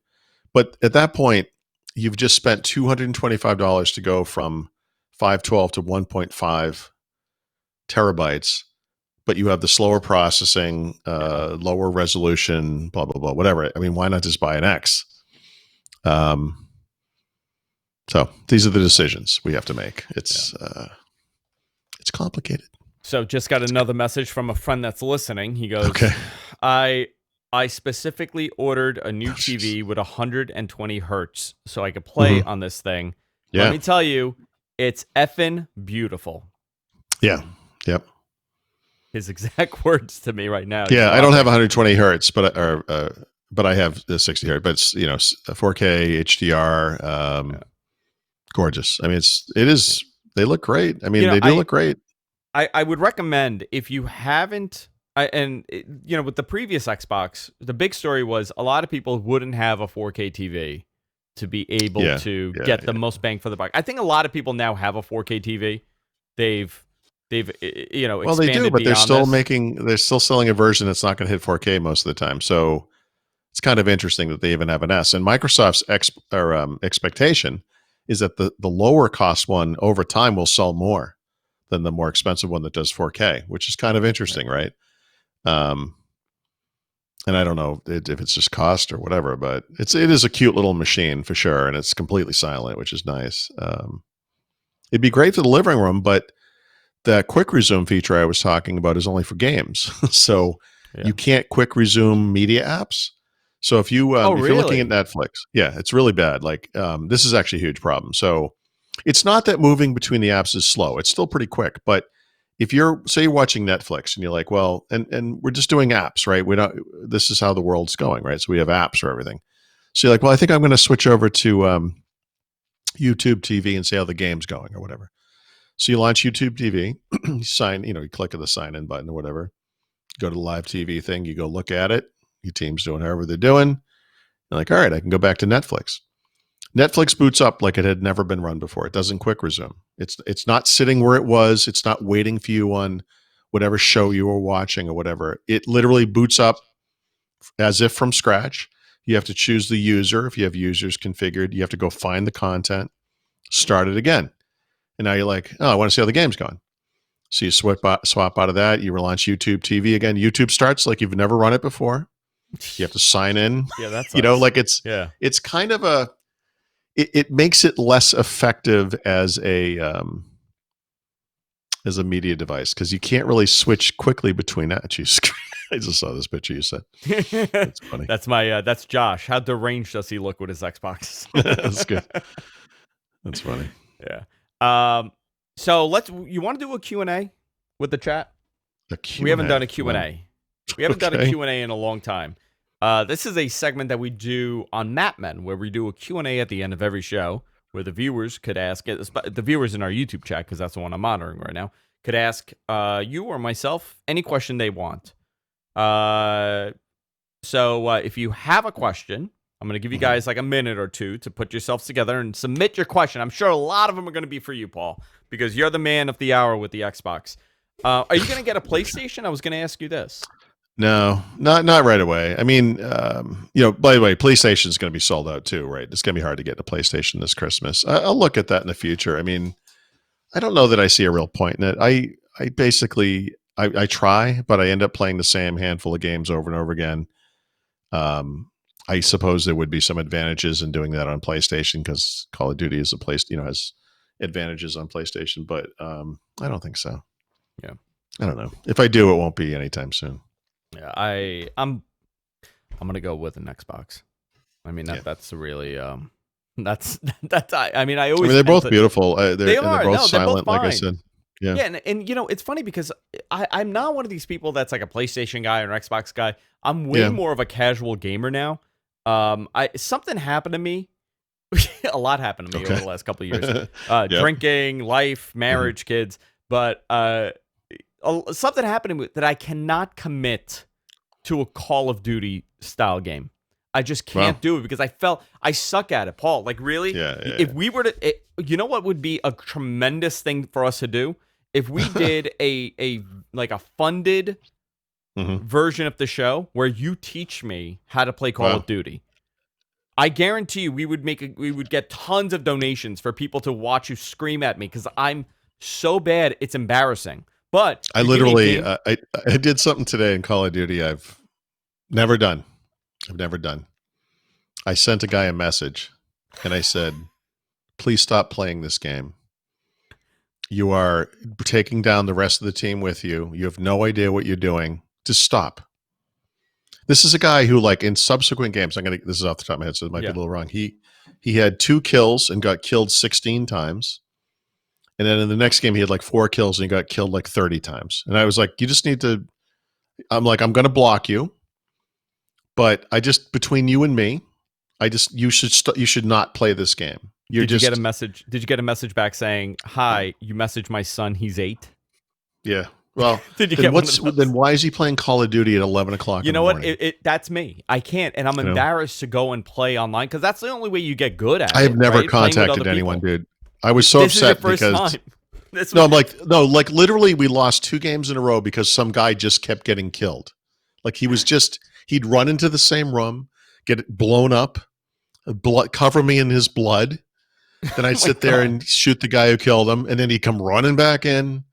But at that point, you've just spent $225 to go from 512 to 1.5 terabytes, but you have the slower processing, lower resolution, blah, blah, blah, whatever. I mean, why not just buy an X? So these are the decisions we have to make. It's complicated. So just got another message from a friend that's listening. He goes, okay. I specifically ordered a new TV with 120 hertz so I could play on this thing. Yeah. Let me tell you, it's effing beautiful. Yeah. Yep. His exact words to me right now. Yeah, I don't have 120 hertz, but I have the 60 hertz. But it's 4K HDR, gorgeous. I mean, it is. They look great. I mean, they do look great. I would recommend if you haven't. With the previous Xbox, the big story was a lot of people wouldn't have a 4K TV to be able to get the most bang for the buck. I think a lot of people now have a 4K TV. They've well, they do, but they're still selling a version that's not going to hit 4K most of the time. So it's kind of interesting that they even have an S. And Microsoft's expectation is that the lower cost one over time will sell more than the more expensive one that does 4K, which is kind of interesting, right? And I don't know if it's just cost or whatever, but it is a cute little machine for sure, and it's completely silent, which is nice. It'd be great for the living room, but the quick resume feature I was talking about is only for games. So Yeah. you can't quick resume media apps. So if you if you're looking at Really? Netflix, yeah, it's really bad. Like this is actually a huge problem. So it's not that moving between the apps is slow. It's still pretty quick. But if you're say you're watching Netflix and you're like, well, and we're just doing apps, right? We don't. This is how the world's going, right? So we have apps for everything. So you're like, well, I think I'm going to switch over to YouTube TV and see how the game's going or whatever. So you launch YouTube TV, you sign, you click on the sign in button or whatever, go to the live TV thing, you go look at it, your team's doing however they're doing. You're like, all right, I can go back to Netflix. Netflix boots up like it had never been run before. It doesn't quick resume. It's not sitting where it was. It's not waiting for you on whatever show you were watching or whatever. It literally boots up as if from scratch. You have to choose the user. If you have users configured, you have to go find the content, start it again. And now you're like, oh, I want to see how the game's going. So you swap out of that. You relaunch YouTube TV again. YouTube starts like you've never run it before. You have to sign in. Yeah, that sucks. Like it's kind of it makes it less effective as a media device because you can't really switch quickly between that. Jeez, I just saw this picture you sent. That's funny. That's Josh. How deranged does he look with his Xbox? That's good. That's funny. Yeah. So you want to do a Q&A with the chat? We haven't done a Q&A. We haven't done a Q&A in a long time. This is a segment that we do on Map Men, where we do a Q&A at the end of every show, where the viewers could ask, the viewers in our YouTube chat, because that's the one I'm monitoring right now, could ask you or myself any question they want. So if you have a question, I'm going to give you guys like a minute or two to put yourselves together and submit your question. I'm sure a lot of them are going to be for you, Paul, because you're the man of the hour with the Xbox. Are you going to get a PlayStation? I was going to ask you this. No, not right away. I mean, by the way, PlayStation is going to be sold out too, right? It's going to be hard to get a PlayStation this Christmas. I'll look at that in the future. I mean, I don't know that I see a real point in it. I basically try, but I end up playing the same handful of games over and over again. I suppose there would be some advantages in doing that on PlayStation because Call of Duty is has advantages on PlayStation, but I don't think so. Yeah, I don't know. If I do, it won't be anytime soon. Yeah, I'm gonna go with an Xbox. I mean that's really that's I mean I always they're both beautiful. They are. They're both silent, both like I said. Yeah. Yeah, and it's funny because I'm not one of these people that's like a PlayStation guy or an Xbox guy. I'm way more of a casual gamer now. Something happened to me. A lot happened to me over the last couple of years. Drinking, life, marriage, kids. But something happened to me that I cannot commit to a Call of Duty style game. I just can't do it because I suck at it, Paul. Like really? If we were to, you know what would be a tremendous thing for us to do? If we did a funded version of the show where you teach me how to play Call of Duty. I guarantee you we would get tons of donations for people to watch you scream at me because I'm so bad it's embarrassing. But I literally I did something today in Call of Duty I've never done. I sent a guy a message and I said, please stop playing this game. You are taking down the rest of the team with you. You have no idea what you're doing. Just stop. This is a guy who, like, in subsequent games, this is off the top of my head, so it might be a little wrong. He had 2 kills and got killed 16 times. And then in the next game, he had like 4 kills and he got killed like 30 times. And I was like, you just need to, I'm going to block you. But between you and me, you should not play this game. Did you get a message? Did you get a message back saying, "Hi, you messaged my son. He's 8." Yeah. Well, did you get then why is he playing Call of Duty at 11 o'clock? You know what? That's me. I can't, and I'm embarrassed to go and play online because that's the only way you get good at it. I have never contacted anyone, dude. I was so upset because literally we lost 2 games in a row because some guy just kept getting killed. Like he'd run into the same room, get it blown up, cover me in his blood. Then I'd sit there and shoot the guy who killed him, and then he'd come running back in.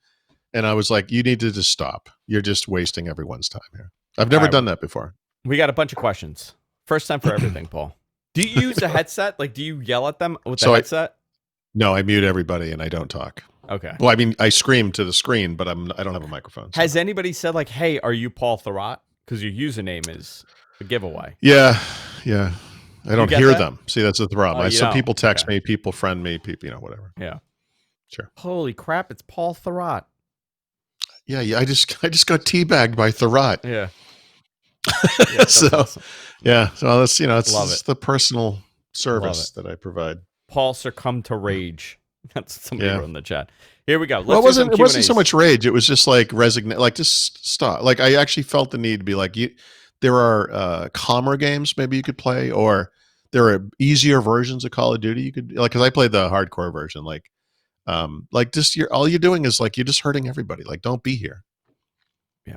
And I was like, you need to just stop. You're just wasting everyone's time here. I've never done that before. We got a bunch of questions. First time for everything, Paul. Do you use a headset? Like, do you yell at them with the headset? No, I mute everybody and I don't talk. Okay. Well, I mean, I scream to the screen, but I don't have a microphone. So. Has anybody said like, "Hey, are you Paul Thurrott?" Because your username is a giveaway. Yeah. I don't get hear that? them. See, that's the problem. Oh, you Some don't? people text Okay. me, people friend me, people, whatever. Yeah. Sure. Holy crap! It's Paul Thurrott. Yeah. I just got teabagged by Thurrott. Yeah. Yeah, that's So, awesome. yeah. So that's Love it's it. the personal service that I provide. Paul succumbed to rage. That's what somebody wrote in the chat. Here we go. Well, Let's do some it wasn't so Q&As. much rage. It was just like resignation. Like just stop. Like I actually felt the need to be like, there are calmer games maybe you could play, or there are easier versions of Call of Duty you could like. Because I played the hardcore version. Like just all you're doing is like you're just hurting everybody. Like don't be here. Yeah.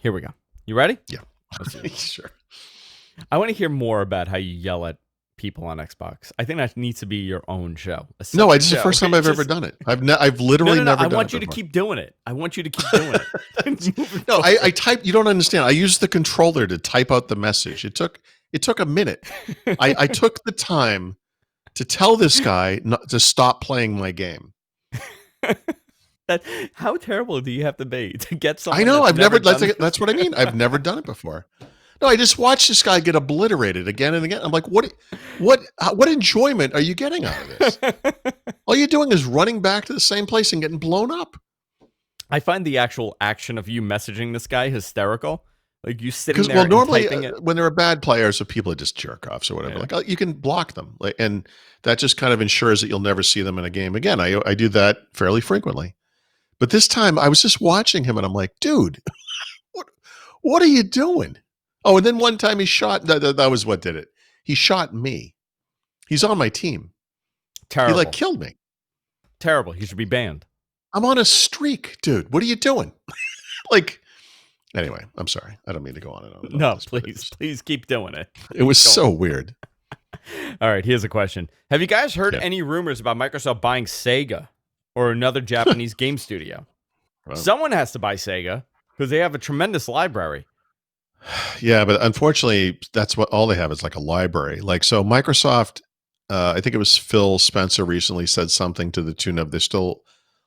Here we go. You ready? Yeah. Sure. I want to hear more about how you yell at people on Xbox. I think that needs to be your own show. No, it's the first time I've ever done it. I've literally never done it. I want you to keep doing it. I want you to keep doing it. No, I type. You don't understand. I used the controller to type out the message. It took a minute. I took the time to tell this guy not to stop playing my game. How terrible do you have to be to get someone? I know. I've never. That's what I mean. I've never done it before. No, I just watched this guy get obliterated again and again. I'm like, what enjoyment are you getting out of this? All you're doing is running back to the same place and getting blown up. I find the actual action of you messaging this guy hysterical. Like you sitting there well, normally typing it. When there are bad players, or people are just jerk offs or whatever, like you can block them, and that just kind of ensures that you'll never see them in a game again. I do that fairly frequently, but this time I was just watching him and I'm like, dude, what are you doing? Oh, and then one time he shot. That was what did it. He shot me. He's on my team. Terrible. He killed me. Terrible. He should be banned. I'm on a streak, dude. What are you doing? Anyway, I'm sorry. I don't mean to go on and on. No, please keep doing it. It was so weird. All right, here's a question. Have you guys heard any rumors about Microsoft buying Sega or another Japanese game studio? Well, someone has to buy Sega because they have a tremendous library. Yeah, but unfortunately, that's what all they have is like a library. So Microsoft, I think it was Phil Spencer recently said something to the tune of they're still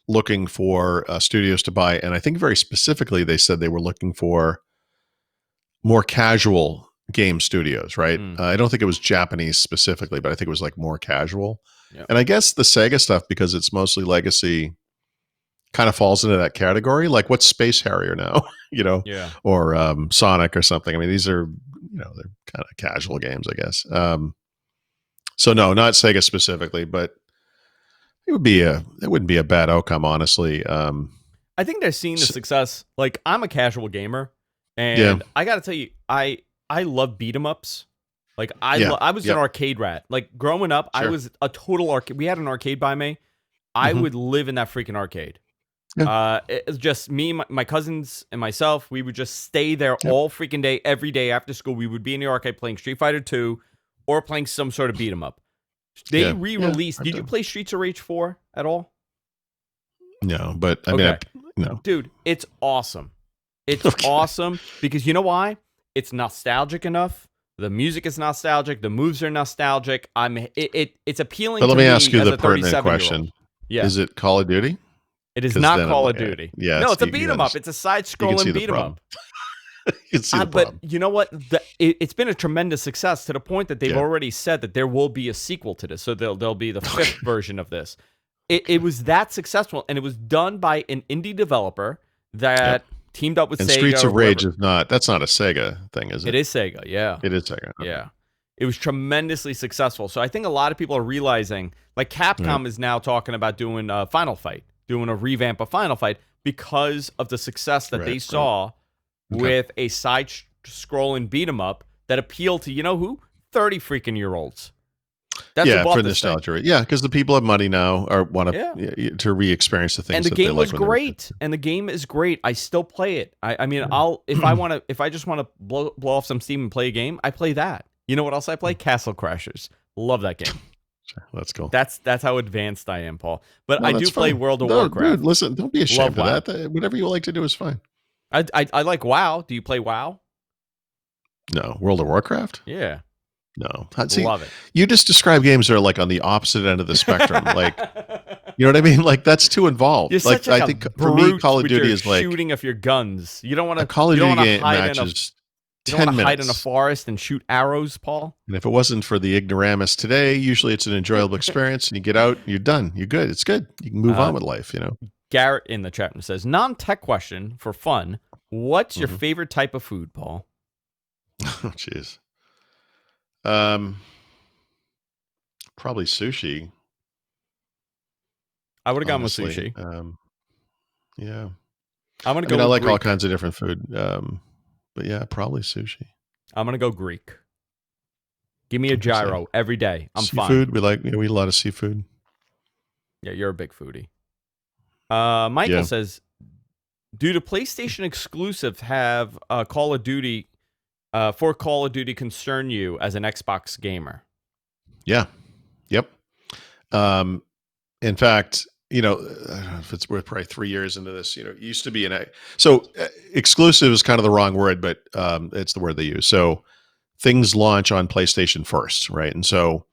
looking for studios to buy. And I think very specifically, they said they were looking for more casual game studios, right? I don't think it was Japanese specifically, but I think it was like more casual. Yep. And I guess the Sega stuff, because it's mostly legacy, kind of falls into that category. Like what's Space Harrier now, or Sonic or something. I mean, these are, they're kind of casual games, I guess. So no, not Sega specifically, but it wouldn't be a bad outcome, honestly. I think they're seeing the success. Like I'm a casual gamer, and I got to tell you, I love beat 'em ups. Like I was an arcade rat. Like growing up, I was a total arcade. We had an arcade by me. I would live in that freaking arcade. It's just me, my cousins, and myself. We would just stay there all freaking day, every day after school. We would be in the arcade playing Street Fighter 2 or playing some sort of beat 'em up. They re-released. Did you play Streets of Rage 4 at all? No, but I mean, no. Dude, it's awesome. It's awesome because you know why? It's nostalgic enough. The music is nostalgic. The moves are nostalgic. It's appealing. But let me ask you the the pertinent question. Yeah. Is it Call of Duty? It is not Call of Duty. Yeah, no, it's a beat 'em up. It's a side-scrolling beat 'em up. You can see the problem. But you know what? It's been a tremendous success to the point that they've already said that there will be a sequel to this. So there'll be the 5th version of this. It was that successful, and it was done by an indie developer that teamed up with Sega. Streets of Rage that's not a Sega thing, is it? It is Sega, yeah. It is Sega. Okay. Yeah. It was tremendously successful. So I think a lot of people are realizing, like Capcom is now talking about doing Final Fight, doing a revamp of Final Fight because of the success that they saw with a side-scrolling beat 'em up that appealed to, you know who? 30 freaking year olds. That's for nostalgia. Yeah, because the people have money now or want to re-experience the things. And the game was great. And the game is great. I still play it. I mean, if I just want to blow off some steam and play a game, I play that. You know what else I play? Castle Crashers. Love that game. That's cool. That's how advanced I am, Paul. But I do play World of Warcraft. Dude, listen, don't be ashamed of that. Whatever you like to do is fine. I like WoW. Do you play WoW? No. World of Warcraft? Yeah. No. See, Love it. you just describe games that are like on the opposite end of the spectrum. Like, you know what I mean? Like that's too involved. You're Like such like I a think for me, brute Call of with Duty your is like shooting of your guns. You don't want a to. Call of You don't Duty want to game hide match in a. is You don't 10 want to hide in a minutes. forest and shoot arrows, Paul. And if it wasn't for the ignoramus today, usually it's an enjoyable experience and you get out, you're done. You're good. It's good. You can move on with life, you know? Garrett in the chat room says, non-tech question for fun. What's your Mhm. favorite type of food, Paul? Oh, jeez. Probably sushi. I would have gone with Honestly. sushi. Yeah. I'm going to I mean, go I with like all Greek. kinds of different food. But yeah, probably sushi. I'm going to go Greek. Give me a gyro every day. I'm seafood. fine. We like, we eat a lot of seafood. Yeah, you're a big foodie. Michael says, do the PlayStation exclusives have Call of Duty concern you as an Xbox gamer? Yeah. Yep. In fact, I don't know if it's worth probably 3 years into this, it used to be exclusive is kind of the wrong word, but it's the word they use. So things launch on PlayStation first, right? And so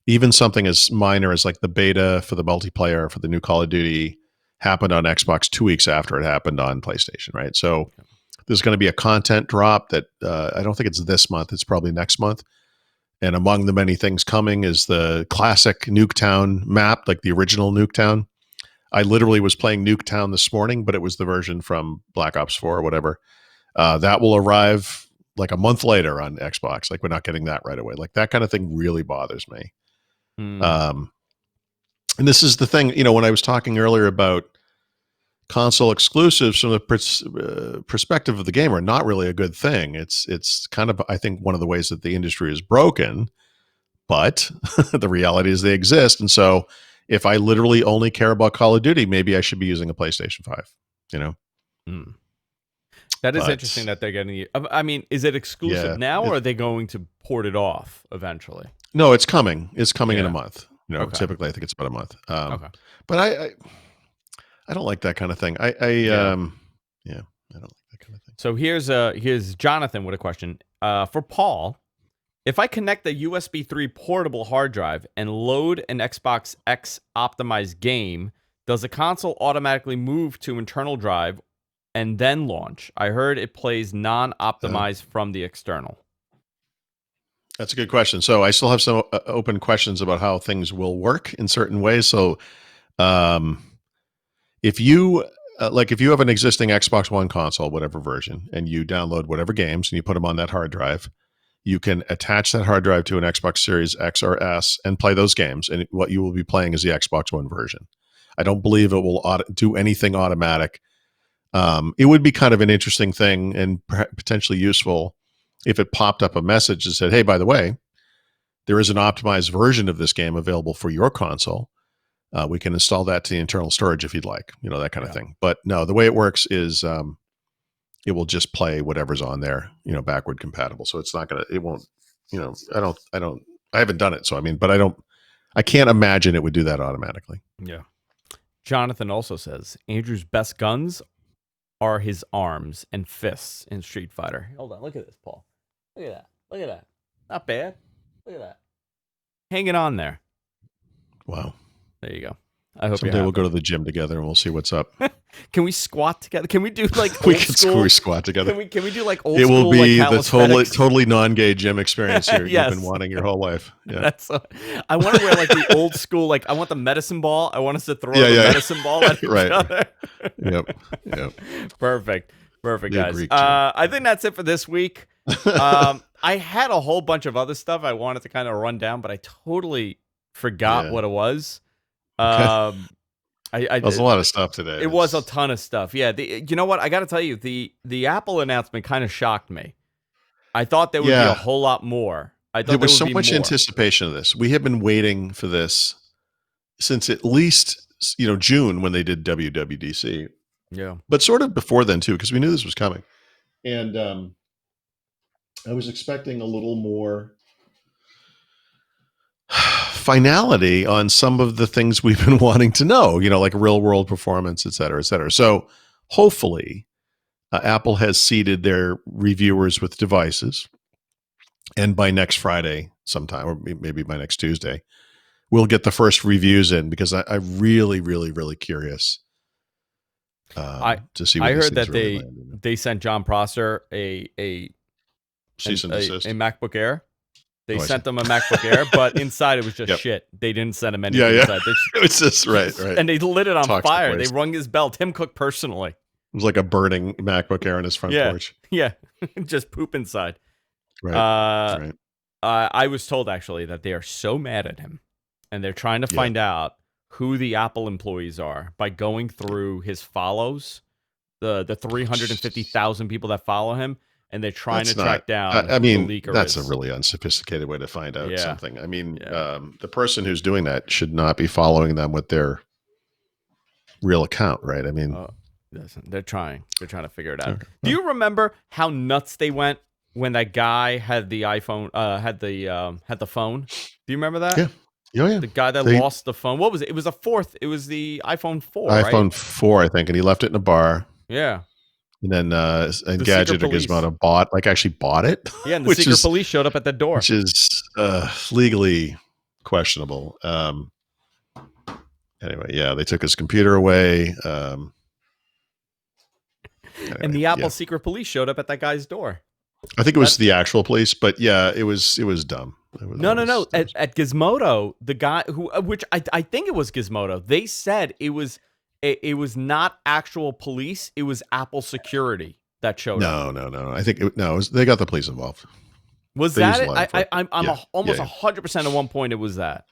even something as minor as like the beta for the multiplayer for the new Call of Duty happened on Xbox 2 weeks after it happened on PlayStation, right? So there's going to be a content drop that I don't think it's this month. It's probably next month. And among the many things coming is the classic Nuketown map, like the original Nuketown. I literally was playing Nuketown this morning, but it was the version from Black Ops 4 or whatever. That will arrive like a month later on Xbox. Like we're not getting that right away. Like that kind of thing really bothers me. And this is the thing, when I was talking earlier about console exclusives from the perspective of the gamer, not really a good thing. It's kind of, I think, one of the ways that the industry is broken, but the reality is they exist. And so if I literally only care about Call of Duty, maybe I should be using a PlayStation 5, That is interesting that they're getting it. I mean, is it exclusive now or are they going to port it off eventually? No, it's coming. It's coming in a month. Typically I think it's about a month. But I don't like that kind of thing. I don't like that kind of thing. So here's Jonathan with a question. For Paul, if I connect a USB 3 portable hard drive and load an Xbox X optimized game, does the console automatically move to internal drive and then launch? I heard it plays non-optimized from the external. That's a good question. So I still have some open questions about how things will work in certain ways. So if you if you have an existing Xbox One console, whatever version, and you download whatever games and you put them on that hard drive, you can attach that hard drive to an Xbox Series X or S and play those games. And what you will be playing is the Xbox One version. I don't believe it will do anything automatic. It would be kind of an interesting thing and potentially useful if it popped up a message that said, hey, by the way, there is an optimized version of this game available for your console. We can install that to the internal storage if you'd like, that kind of thing. But no, the way it works is it will just play whatever's on there, backward compatible. So it's not going to, it won't, I haven't done it. So, but I can't imagine it would do that automatically. Yeah. Jonathan also says Andrew's best guns are his arms and fists in Street Fighter. Hold on. Look at this, Paul. Look at that. Look at that. Not bad. Look at that. Hanging on there. Wow. There you go. I hope someday we'll go to the gym together and we'll see what's up. Can we squat together? Can we do like we can squat together? Can we do like old school? It will be like the totally non-gay gym experience here. Yes. You've been wanting your whole life. Yeah. I want to wear like the old school. Like I want the medicine ball. I want us to throw the medicine ball at each other. Yep. Perfect, guys. I think that's it for this week. I had a whole bunch of other stuff I wanted to kind of run down, but I totally forgot what it was. There's a lot of stuff today. It was a ton of stuff. Yeah. You know what? I got to tell you, the Apple announcement kind of shocked me. I thought there would be a whole lot more. I thought there was so much anticipation of this. We have been waiting for this since at least June when they did WWDC. Yeah. But sort of before then too, because we knew this was coming. And I was expecting a little more finality on some of the things we've been wanting to know, like real world performance, et cetera, et cetera. So hopefully Apple has seeded their reviewers with devices And by next Friday sometime, or maybe by next Tuesday, we'll get the first reviews in, because I'm really, really, really curious to see where I these heard things that really land. they sent John Prosser a Cease and desist. MacBook Air. They Oh, I see. sent them a MacBook Air, but inside it was just Yep. shit. They didn't send him Yeah, anything yeah. inside. It was just right. And they lit it on Toxic fire. They waste. rung his bell. Tim Cook personally. It was like a burning MacBook Air on his front porch. Yeah. Just poop inside. Right. Right. I was told actually that they are so mad at him, and they're trying to find out who the Apple employees are by going through his follows, the 350,000 people that follow him, and they're trying to track down. I mean, who the leaker that's is. a really unsophisticated way to find out Yeah. something. I mean, Yeah. the person who's doing that should not be following them with their real account, right? I mean, listen, they're trying to figure it out. Okay. Do you remember how nuts they went when that guy had the iPhone, had the phone? Do you remember that? Yeah. Oh, yeah. The guy that lost the phone. What was it? It was a fourth. It was the iPhone 4, iPhone right? 4, I think, and he left it in a bar. Yeah. And then The Gadget secret or police. Gizmodo actually bought it. Yeah, and the secret police showed up at the door. Which is legally questionable. Anyway, yeah, they took his computer away. And the Apple secret police showed up at that guy's door. I think it was the actual police, but yeah, it was dumb. No. At Gizmodo, the guy which I think it was Gizmodo, they said it was not actual police. It was Apple security that showed up. No. I think they got the police involved. Was that it? I'm almost 100% at one point it was that.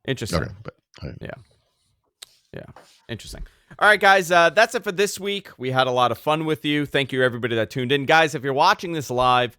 Interesting. Okay, but, yeah. Interesting. All right, guys, that's it for this week. We had a lot of fun with you. Thank you, everybody that tuned in. Guys, if you're watching this live,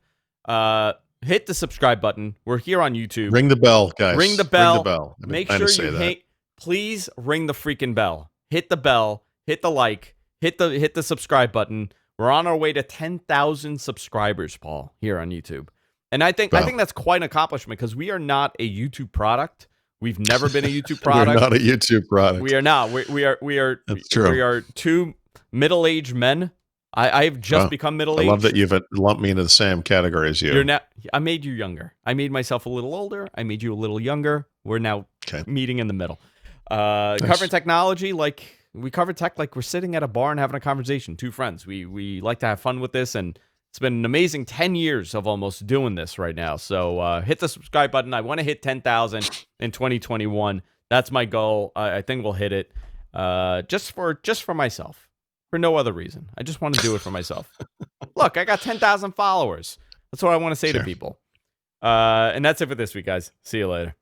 hit the subscribe button. We're here on YouTube. Ring the bell, guys. Ring the bell. Ring the bell. Make sure you please ring the freaking bell. Hit the bell. Hit the like. Hit the subscribe button. We're on our way to 10,000 subscribers, Paul, here on YouTube. And I think that's quite an accomplishment, because we are not a YouTube product. We've never been a YouTube product. We're not a YouTube product. We are not. We are. That's true. We are two middle-aged men. I have just become middle-aged. I love that you've lumped me into the same category as you. You're now. I made you younger. I made myself a little older. I made you a little younger. We're now meeting in the middle. Covering technology, like we cover tech like we're sitting at a bar and having a conversation. Two friends. We like to have fun with this, and it's been an amazing 10 years of almost doing this right now. So hit the subscribe button. I want to hit 10,000 in 2021. That's my goal. I think we'll hit it. Just for myself, for no other reason. I just want to do it for myself. Look, I got 10,000 followers. That's what I want to say to people. And that's it for this week, guys. See you later.